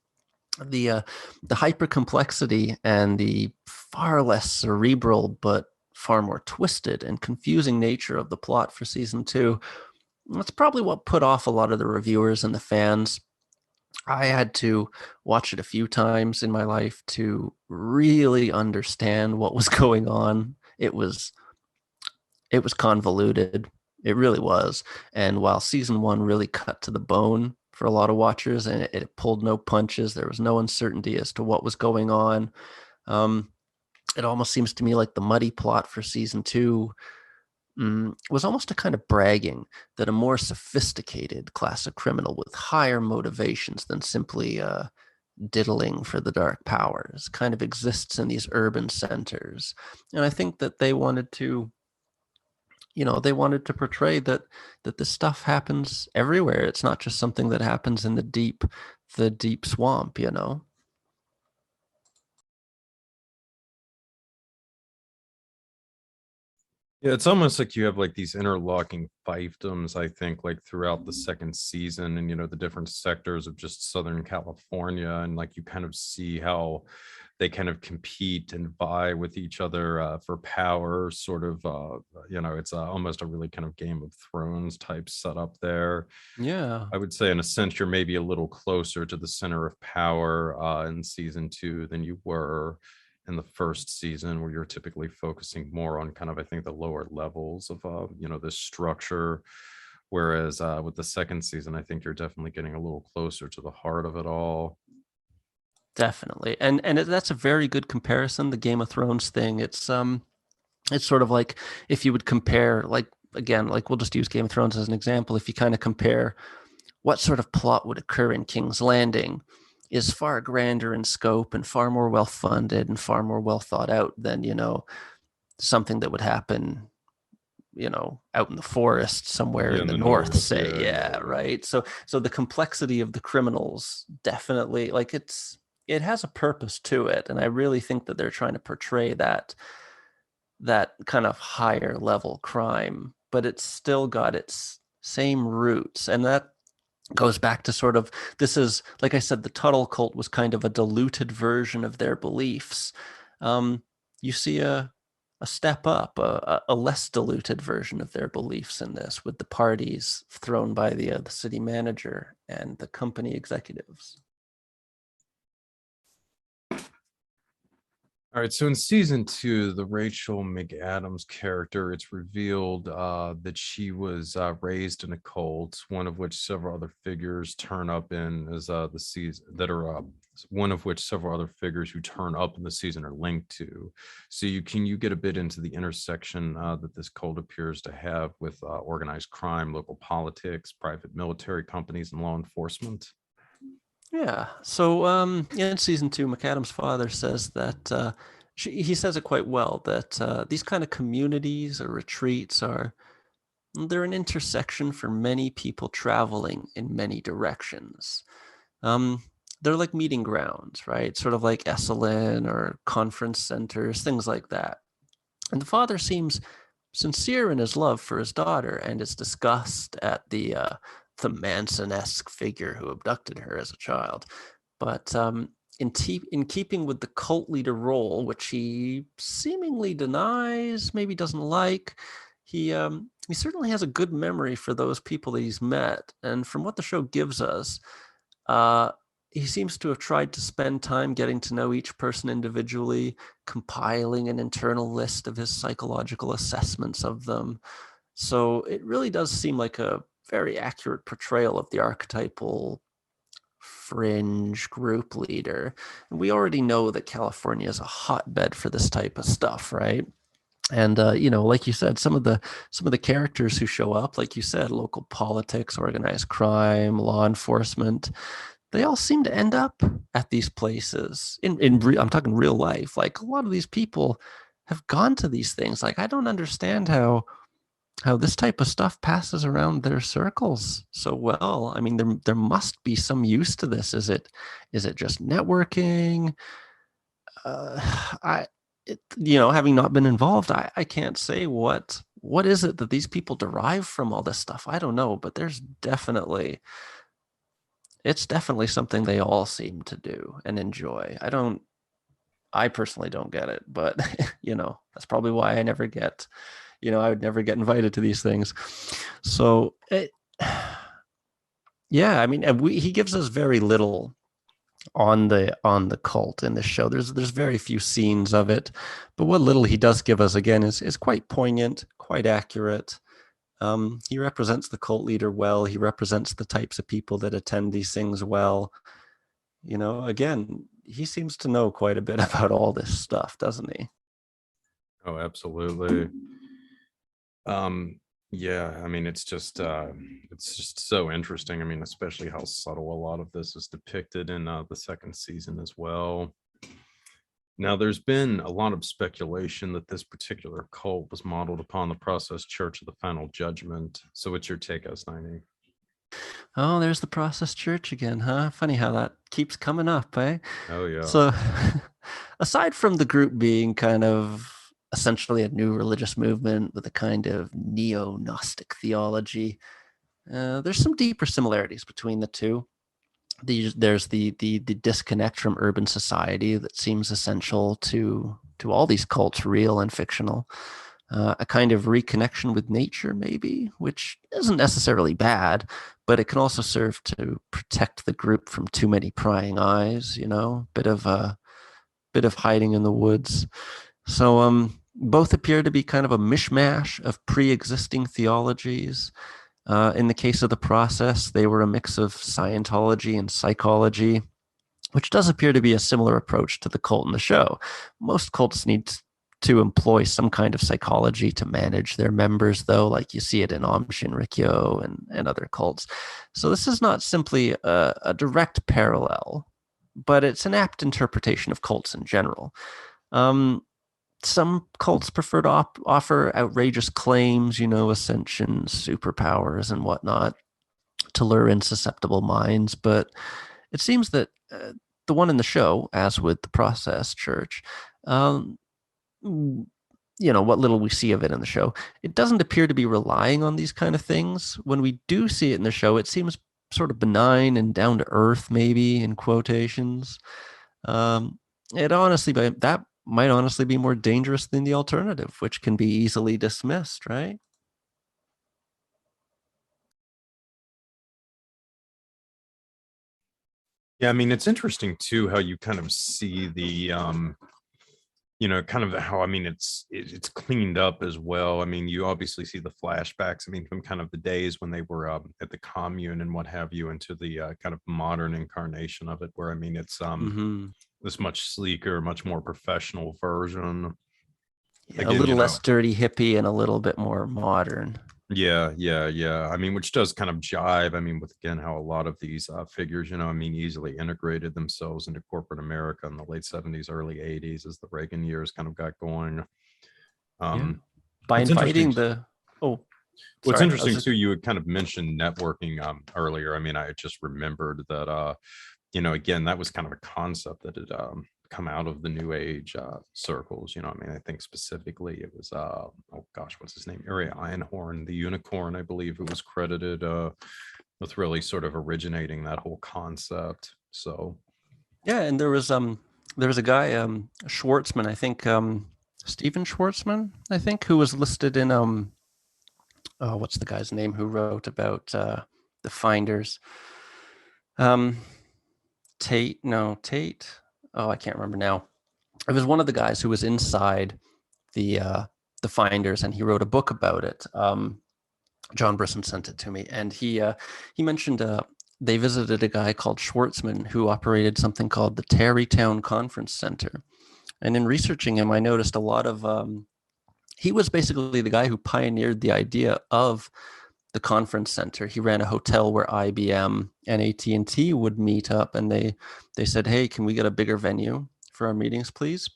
The hyper complexity and the far less cerebral but far more twisted and confusing nature of the plot for season 2, that's probably what put off a lot of the reviewers and the fans. I had to watch it a few times in my life to really understand what was going on. It was convoluted. It really was. And while season 1 really cut to the bone for a lot of watchers, and it pulled no punches, there was no uncertainty as to what was going on. It almost seems to me like the muddy plot for season 2 was almost a kind of bragging that a more sophisticated class of criminal with higher motivations than simply diddling for the dark powers kind of exists in these urban centers. And I think that they wanted to portray that this stuff happens everywhere. It's not just something that happens in the deep swamp, Yeah, it's almost like you have like these interlocking fiefdoms, I think, like throughout the second season, and the different sectors of just Southern California, and like you kind of see how they kind of compete and vie with each other for power, sort of. It's almost a really kind of Game of Thrones type setup there. Yeah. I would say, in a sense, you're maybe a little closer to the center of power in season 2 than you were in the first season, where you're typically focusing more on kind of, I think, the lower levels of this structure, whereas with the second season, I think you're definitely getting a little closer to the heart of it all. Definitely. And that's a very good comparison, the Game of Thrones thing. It's sort of like if you would compare, like, again, like we'll just use Game of Thrones as an example. If you kind of compare what sort of plot would occur in King's Landing, is far grander in scope and far more well funded and far more well thought out than something that would happen out in the forest somewhere in the north, say. Yeah, right. So the complexity of the criminals definitely, like, it has a purpose to it, and I really think that they're trying to portray that kind of higher level crime, but it's still got its same roots. And that goes back to sort of, this is, like I said, the Tuttle cult was kind of a diluted version of their beliefs. You see a step up, a less diluted version of their beliefs in this, with the parties thrown by the city manager and the company executives. All right, so in season 2, the Rachel McAdams character, it's revealed that she was raised in a cult, one of which several other figures turn up in as the season that are one of which several other figures who turn up in the season are linked to. So you get a bit into the intersection that this cult appears to have with organized crime, local politics, private military companies, and law enforcement. Yeah. So in season 2, McAdams' father says that he says it quite well, that these kind of communities or retreats they're an intersection for many people traveling in many directions. They're like meeting grounds, right? Sort of like Esalen or conference centers, things like that. And the father seems sincere in his love for his daughter and is disgust at the Manson-esque figure who abducted her as a child. But in keeping with the cult leader role, which he seemingly denies, maybe doesn't like, he certainly has a good memory for those people that he's met. And from what the show gives us, he seems to have tried to spend time getting to know each person individually, compiling an internal list of his psychological assessments of them. So it really does seem like a very accurate portrayal of the archetypal fringe group leader. And we already know that California is a hotbed for this type of stuff, right? And like you said, some of the characters who show up, like you said, local politics, organized crime, law enforcement, they all seem to end up at these places. I'm talking real life. Like, a lot of these people have gone to these things. Like, I don't understand how this type of stuff passes around their circles so well. I mean, there must be some use to this. Is it just networking? Having not been involved, I can't say what is it that these people derive from all this stuff. I don't know, but it's definitely something they all seem to do and enjoy. I personally don't get it, but that's probably why I never get, I would never get invited to these things. So yeah, I mean, he gives us very little on the cult in the show. There's very few scenes of it, but what little he does give us, again, is quite poignant, quite accurate. He represents the cult leader well. He represents the types of people that attend these things well. Again, he seems to know quite a bit about all this stuff, doesn't he? Oh, absolutely. Yeah, I mean, it's just so interesting. I mean, especially how subtle a lot of this is depicted in the second season as well. Now, there's been a lot of speculation that this particular cult was modeled upon the Process Church of the Final Judgment. So what's your take, S90? Oh, there's the Process Church again, huh? Funny how that keeps coming up, eh? Oh, yeah. So aside from the group being kind of essentially a new religious movement with a kind of neo-Gnostic theology, there's some deeper similarities between the two. There's the disconnect from urban society that seems essential to all these cults, real and fictional. A kind of reconnection with nature, maybe, which isn't necessarily bad, but it can also serve to protect the group from too many prying eyes. Bit of hiding in the woods. So both appear to be kind of a mishmash of pre-existing theologies. In the case of the Process, they were a mix of Scientology and psychology, which does appear to be a similar approach to the cult in the show. Most cults need to employ some kind of psychology to manage their members, though, like you see it in Aum Shinrikyo and other cults. So this is not simply a direct parallel, but it's an apt interpretation of cults in general. Some cults prefer to offer outrageous claims, ascension, superpowers, and whatnot, to lure in susceptible minds. But it seems that the one in the show, as with the Process Church, what little we see of it in the show, it doesn't appear to be relying on these kind of things. When we do see it in the show, it seems sort of benign and down to earth, maybe in quotations. That might honestly be more dangerous than the alternative, which can be easily dismissed, right? Yeah, I mean, it's interesting too how you kind of see the kind of how, I mean, it's cleaned up as well. I mean, you obviously see the flashbacks, I mean, from kind of the days when they were at the commune and what have you, into the kind of modern incarnation of it, where I mean, it's Mm-hmm. this much sleeker, much more professional version. Yeah, a Again, little less dirty hippie and a little bit more modern. yeah. I mean, which does kind of jive. I mean, with again how a lot of these figures, I mean, easily integrated themselves into corporate America in the late 70s, early 80s as the Reagan years kind of got going. Yeah. Um, By what's interesting, inviting the oh, what's sorry, I was interesting just too, you had kind of mentioned networking earlier. I mean, I just remembered that again, that was kind of a concept that had come out of the new age circles. I mean, I think specifically it was oh gosh, what's his name, Area Einhorn, the unicorn, I believe, who was credited with really sort of originating that whole concept. So yeah, and there was a guy, Schwartzman, I think, Stephen Schwartzman, I think, who was listed in oh, what's the guy's name who wrote about the finders? Um, Tate. Oh, I can't remember now. It was one of the guys who was inside the finders, and he wrote a book about it. John Brisson sent it to me, and he mentioned they visited a guy called Schwartzman who operated something called the Tarrytown Conference Center. And in researching him, I noticed a lot of he was basically the guy who pioneered the idea of the conference center. He ran a hotel where IBM and AT&T would meet up, and they said, "Hey, can we get a bigger venue for our meetings, please?"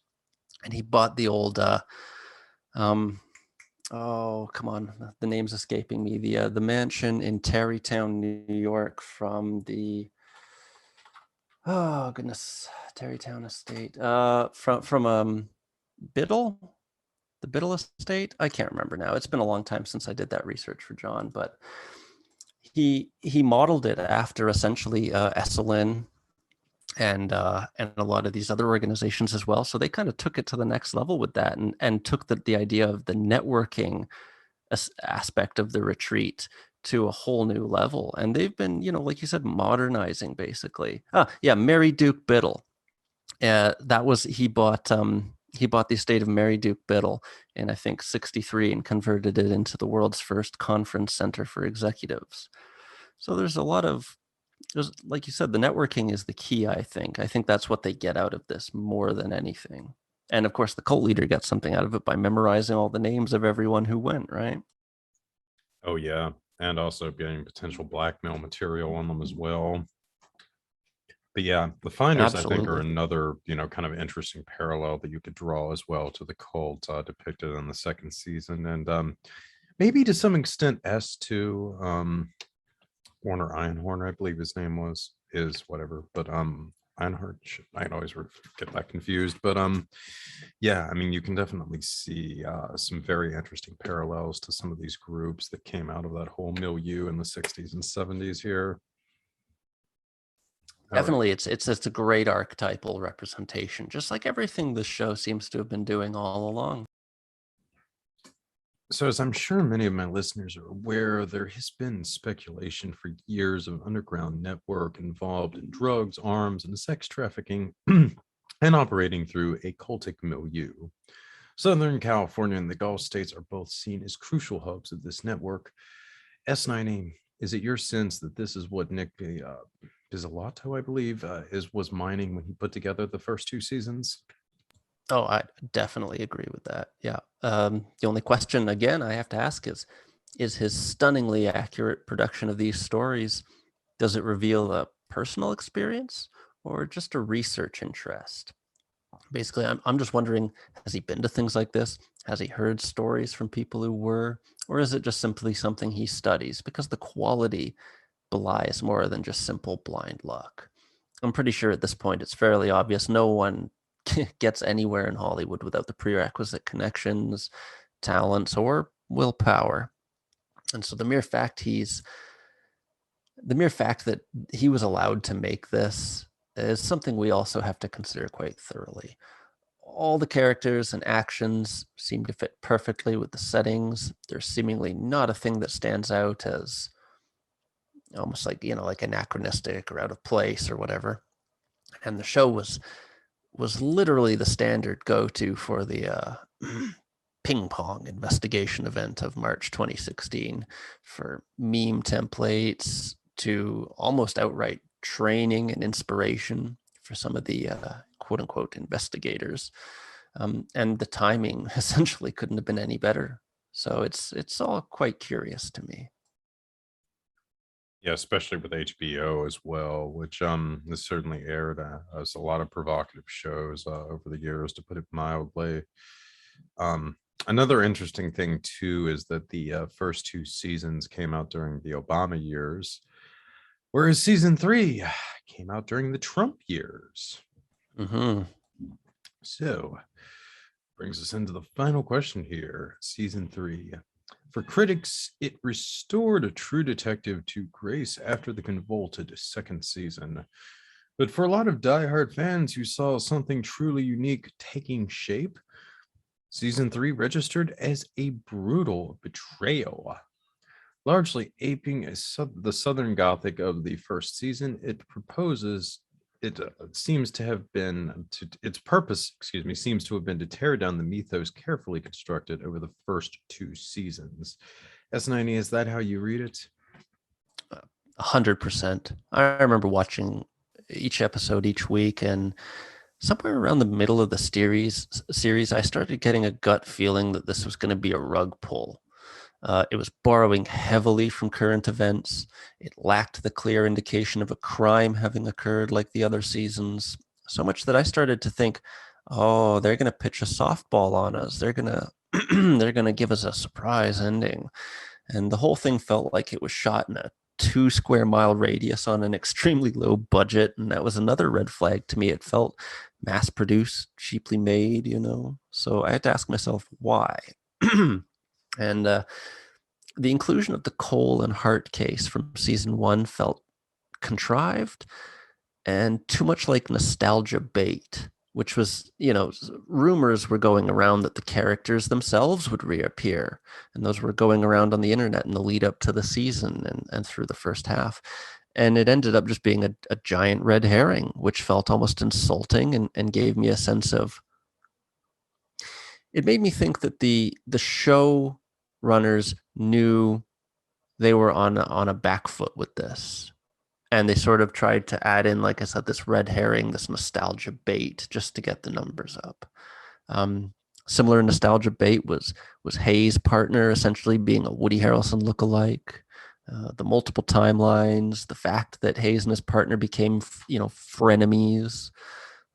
And he bought the old oh, come on, the name's escaping me. The mansion in Tarrytown, New York, from the oh goodness, Tarrytown Estate, from Biddle, the Biddle Estate. I can't remember now. It's been a long time since I did that research for John, but he modeled it after essentially Esalen and a lot of these other organizations as well. So they kind of took it to the next level with that, and took the idea of the networking aspect of the retreat to a whole new level. And they've been, like you said, modernizing basically. Mary Duke Biddle. That was he bought the estate of Mary Duke Biddle in, I think, 63, and converted it into the world's first conference center for executives. So there's like you said, the networking is the key. I think that's what they get out of this more than anything. And of course, the cult leader gets something out of it by memorizing all the names of everyone who went, right? oh yeah, and also getting potential blackmail material on them as well. But yeah, the finders, I think, are Absolutely. another, kind of interesting parallel that you could draw as well to the cult depicted in the second season, and maybe to some extent S2, Warner Einhorn, I believe his name is whatever, but Einhorn, I always get that confused, but yeah, I mean, you can definitely see some very interesting parallels to some of these groups that came out of that whole milieu in the 60s and 70s here. All right. Definitely, it's a great archetypal representation, just like everything this show seems to have been doing all along. So, as I'm sure many of my listeners are aware, there has been speculation for years of an underground network involved in drugs, arms, and sex trafficking and operating through a cultic milieu. Southern California and the Gulf states are both seen as crucial hubs of this network. S90, is it your sense that this is what Nick Pizzolatto, I believe, was mining when he put together the first two seasons? Oh, I definitely agree with that. Yeah. The only question, again, I have to ask is his stunningly accurate production of these stories, does it reveal a personal experience or just a research interest? Basically, I'm just wondering, has he been to things like this? Has he heard stories from people who were? Or is it just simply something he studies? Because the quality belies more than just simple blind luck. I'm pretty sure at this point it's fairly obvious no one gets anywhere in Hollywood without the prerequisite connections, talents, or willpower. And so the mere fact that he was allowed to make this is something we also have to consider quite thoroughly. All the characters and actions seem to fit perfectly with the settings. There's seemingly not a thing that stands out as almost like, like anachronistic or out of place or whatever. And the show was literally the standard go-to for the ping pong investigation event of March 2016, for meme templates to almost outright training and inspiration for some of the quote unquote investigators. And the timing essentially couldn't have been any better. So it's all quite curious to me. Yeah, especially with HBO as well, which has certainly aired us a lot of provocative shows over the years, to put it mildly. Another interesting thing too is that the first 2 seasons came out during the Obama years, whereas season 3 came out during the Trump years. Mm-hmm. So brings us into the final question here. Season 3. For critics, it restored a true detective to grace after the convoluted second season. But for a lot of diehard fans who saw something truly unique taking shape, season 3 registered as a brutal betrayal. Largely aping the Southern Gothic of the first season, its purpose seems to have been to tear down the mythos carefully constructed over the first 2 seasons. S90, is that how you read it? 100%. I remember watching each episode each week, and somewhere around the middle of the series, I started getting a gut feeling that this was going to be a rug pull. It was borrowing heavily from current events. It lacked the clear indication of a crime having occurred like the other seasons, so much that I started to think, oh, they're going to pitch a softball on us. They're going to give us a surprise ending. And the whole thing felt like it was shot in a 2 square mile radius on an extremely low budget. And that was another red flag to me. It felt mass produced, cheaply made, So I had to ask myself, why? And the inclusion of the Cole and Hart case from season 1 felt contrived and too much like nostalgia bait, which was, rumors were going around that the characters themselves would reappear. And those were going around on the internet in the lead up to the season and through the first half. And it ended up just being a giant red herring, which felt almost insulting and gave me a sense of, it made me think that the show runners knew they were on a back foot with this, and they sort of tried to add in, like I said, this red herring, this nostalgia bait, just to get the numbers up. Similar nostalgia bait was Hayes' partner essentially being a Woody Harrelson lookalike. The multiple timelines, the fact that Hayes and his partner became, frenemies.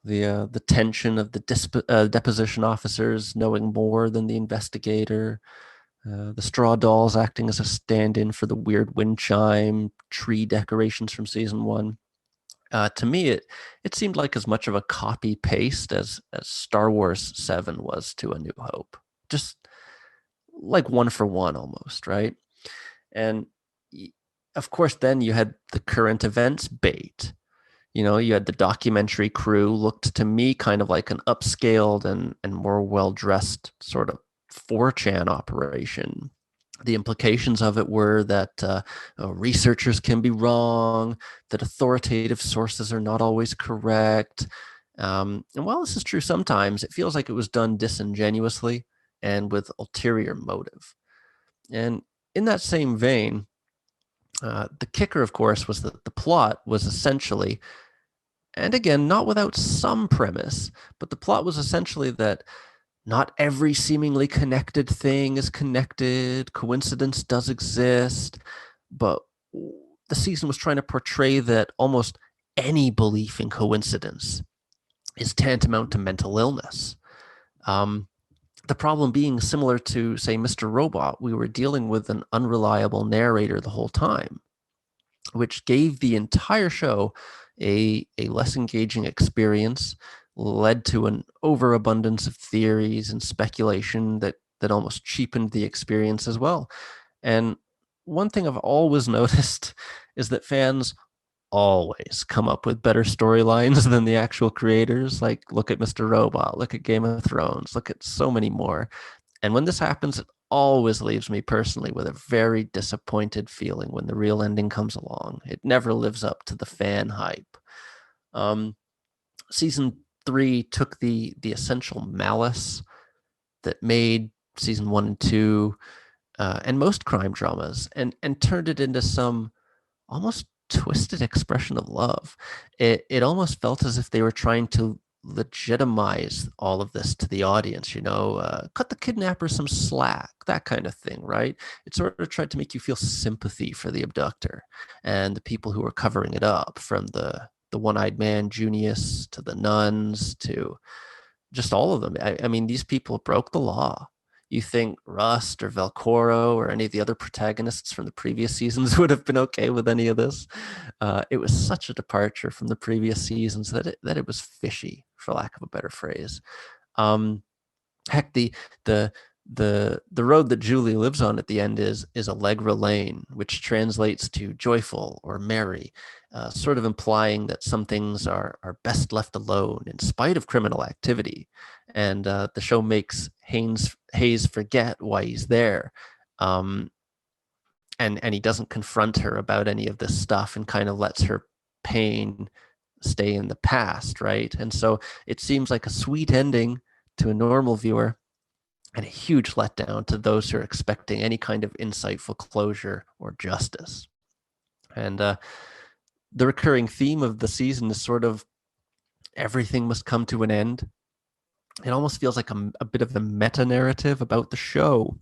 The tension of the deposition officers knowing more than the investigator. The straw dolls acting as a stand-in for the weird wind chime, tree decorations from season 1. To me, it seemed like as much of a copy-paste as Star Wars 7 was to A New Hope. Just like 1 for 1 almost, right? And of course, then you had the current events bait. You had the documentary crew, looked to me kind of like an upscaled and more well-dressed sort of 4chan operation. The implications of it were that researchers can be wrong, that authoritative sources are not always correct. And while this is true sometimes, it feels like it was done disingenuously and with ulterior motive. And in that same vein, the kicker, of course, was that the plot was essentially, and again, not without some premise, but the plot was essentially that not every seemingly connected thing is connected. Coincidence does exist. But the season was trying to portray that almost any belief in coincidence is tantamount to mental illness. The problem being, similar to, say, Mr. Robot, we were dealing with an unreliable narrator the whole time, which gave the entire show a less engaging experience, led to an overabundance of theories and speculation that almost cheapened the experience as well. And one thing I've always noticed is that fans always come up with better storylines than the actual creators. Like, look at Mr. Robot, look at Game of Thrones, look at so many more. And when this happens, it always leaves me personally with a very disappointed feeling when the real ending comes along. It never lives up to the fan hype. Season 3 took the essential malice that made season 1 and 2 and most crime dramas and turned it into some almost twisted expression of love. It almost felt as if they were trying to legitimize all of this to the audience, cut the kidnapper some slack, that kind of thing, right? It sort of tried to make you feel sympathy for the abductor and the people who were covering it up, from the one-eyed man Junius to the nuns to just all of them. I mean, these people broke the law. You think Rust or Velcoro or any of the other protagonists from the previous seasons would have been okay with any of this? It was such a departure from the previous seasons that it was fishy, for lack of a better phrase. Heck, the road that Julie lives on at the end is Allegra Lane, which translates to joyful or merry, sort of implying that some things are best left alone in spite of criminal activity. And the show makes Hayes forget why he's there. And he doesn't confront her about any of this stuff and kind of lets her pain stay in the past, right? And so it seems like a sweet ending to a normal viewer and a huge letdown to those who are expecting any kind of insightful closure or justice. And the recurring theme of the season is sort of everything must come to an end. It almost feels like a bit of a meta-narrative about the show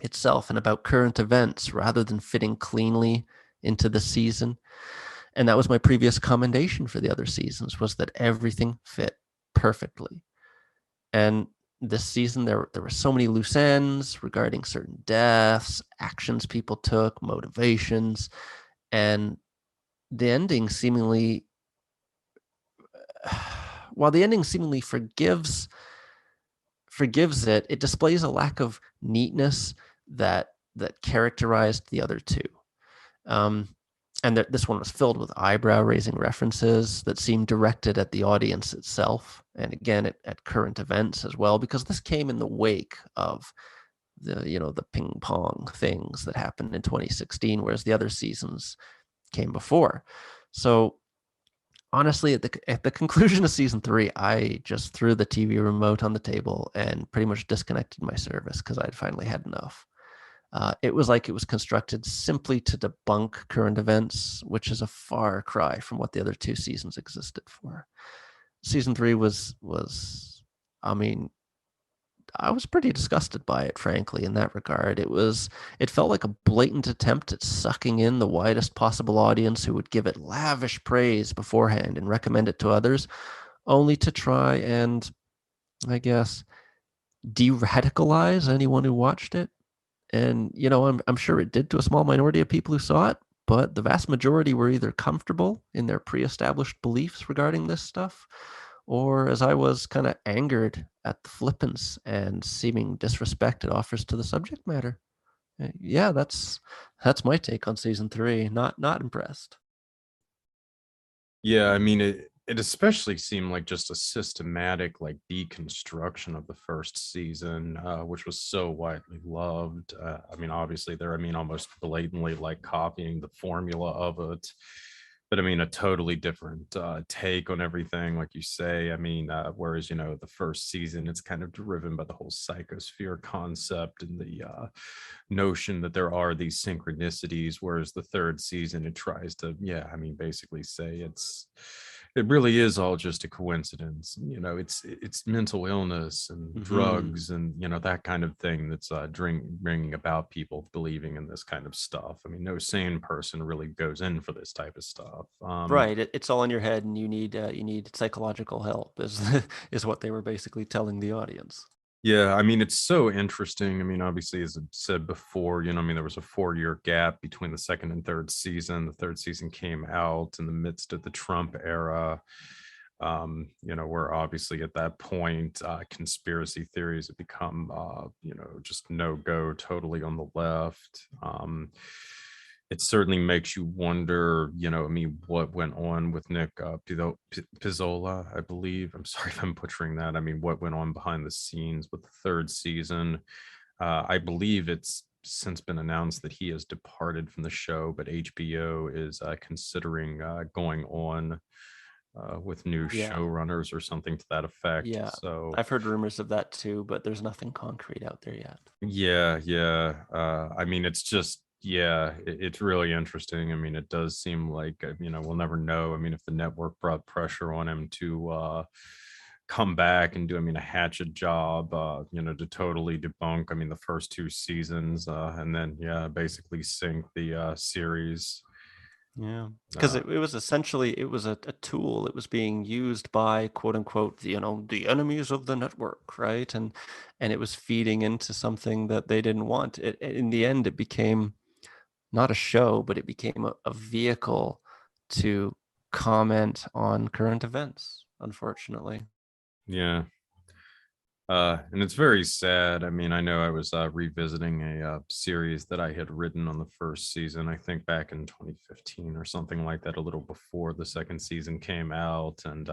itself and about current events rather than fitting cleanly into the season. And that was my previous commendation for the other seasons, was that everything fit perfectly. And this season, there were so many loose ends regarding certain deaths, actions people took, motivations, and the ending seemingly, while the ending seemingly forgives it, it displays a lack of neatness that characterized the other two. And this one was filled with eyebrow-raising references that seemed directed at the audience itself, and again at current events as well, because this came in the wake of the ping pong things that happened in 2016, whereas the other seasons came before. So honestly, at the conclusion of season 3, I just threw the TV remote on the table and pretty much disconnected my service because I'd finally had enough. It was like it was constructed simply to debunk current events, which is a far cry from what the other two seasons existed for. Season 3 was, I mean, I was pretty disgusted by it, frankly, in that regard. It felt like a blatant attempt at sucking in the widest possible audience who would give it lavish praise beforehand and recommend it to others, only to try and, I guess, de-radicalize anyone who watched it. And, I'm sure it did to a small minority of people who saw it, but the vast majority were either comfortable in their pre-established beliefs regarding this stuff, or, as I was, kind of angered at the flippance and seeming disrespect it offers to the subject matter. Yeah, that's my take on season 3. Not impressed. Yeah, I mean, it especially seemed like just a systematic deconstruction of the first season, which was so widely loved. I mean, obviously almost blatantly copying the formula of it, but I mean a totally different take on everything, like you say. I mean, whereas the first season, it's kind of driven by the whole psychosphere concept and the notion that there are these synchronicities, whereas the third season, it tries to basically say it really is all just a coincidence. It's mental illness and drugs and that kind of thing that's bringing about people believing in this kind of stuff. I mean, no sane person really goes in for this type of stuff. Right, it's all in your head, and you need psychological help, is what they were basically telling the audience. Yeah, I mean, it's so interesting. I mean, obviously, as I said before, there was a 4-year gap between the second and third season. The third season came out in the midst of the Trump era. We're obviously at that point, conspiracy theories have become, just no go totally on the left. It certainly makes you wonder, what went on with Nick Pizzola, I believe. I'm sorry if I'm butchering that. I mean, what went on behind the scenes with the third season. I believe it's since been announced that he has departed from the show, but HBO is considering going on with new Yeah. showrunners or something to that effect. Yeah. So I've heard rumors of that too, but there's nothing concrete out there yet. yeah. I mean, it's just it's really interesting. I mean, it does seem like we'll never know. I mean, if the network brought pressure on him to come back and do, a hatchet job, to totally debunk, the first two seasons, and then basically sink the series. Yeah, because it was essentially it was a tool. It was being used by quote unquote the enemies of the network, right? And it was feeding into something that they didn't want. In the end, it became not a show, but it became a vehicle to comment on current events. Unfortunately, Yeah. And it's very sad. I mean, I know I was revisiting a series that I had written on the first season, I think back in 2015 or something like that, a little before the second season came out. And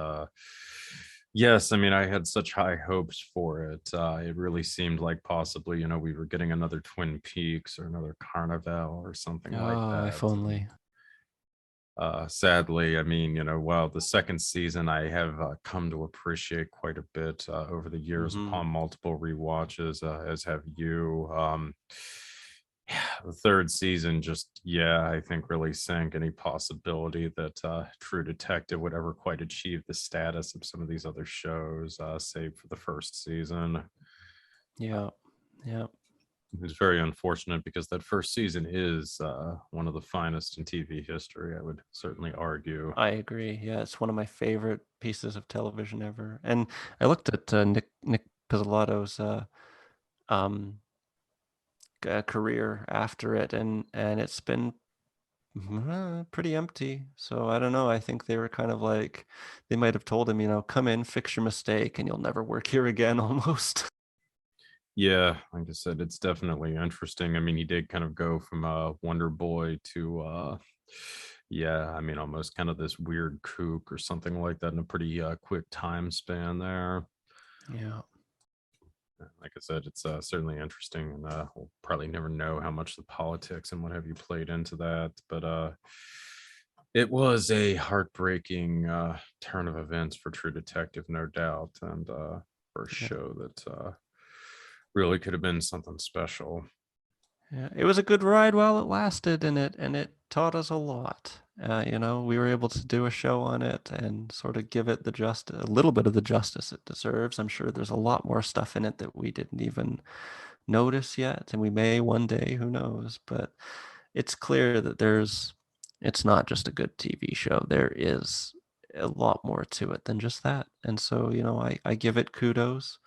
yes, I mean, I had such high hopes for it. It really seemed like possibly, we were getting another Twin Peaks or another Carnival or something like oh, that. if only. Sadly, I mean, wow, the second season I have come to appreciate quite a bit over the years Hmm. upon multiple rewatches, as have you. The third season just, I think really sank any possibility that True Detective would ever quite achieve the status of some of these other shows, save for the first season. Yeah, yeah. It's very unfortunate because that first season is one of the finest in TV history, I would certainly argue. I agree. Yeah, it's one of my favorite pieces of television ever. And I looked at Nick Pizzolatto's um, career after it, and it's been pretty empty. So I don't know. I think they were kind of like they might have told him, come in, fix your mistake, and you'll never work here again. Almost. Yeah, like I said, it's definitely interesting. I mean, he did kind of go from Wonder Boy to almost kind of this weird kook or something like that in a pretty quick time span there. Yeah. Like I said, it's certainly interesting, and we'll probably never know how much the politics and what have you played into that. But it was a heartbreaking turn of events for True Detective, no doubt, and for a Yeah. show that really could have been something special. Yeah, it was a good ride while it lasted, and it taught us a lot. We were able to do a show on it and sort of give it a little bit of the justice it deserves. I'm sure there's a lot more stuff in it that we didn't even notice yet, and we may one day, who knows? But it's clear that it's not just a good TV show. There is a lot more to it than just that. And so, I give it kudos.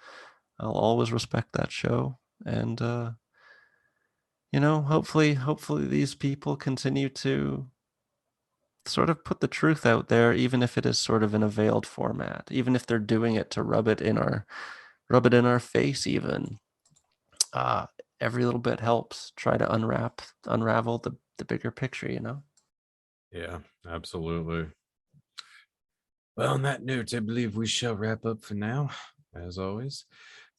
I'll always respect that show. And hopefully these people continue to sort of put the truth out there, even if it is sort of in a veiled format, even if they're doing it to rub it in our face even. uh every little bit helps. Try to unravel the bigger picture. Yeah, absolutely. Well, on that note, I believe we shall wrap up for now. As always,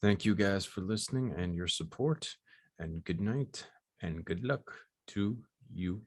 thank you guys for listening and your support, and good night and good luck to you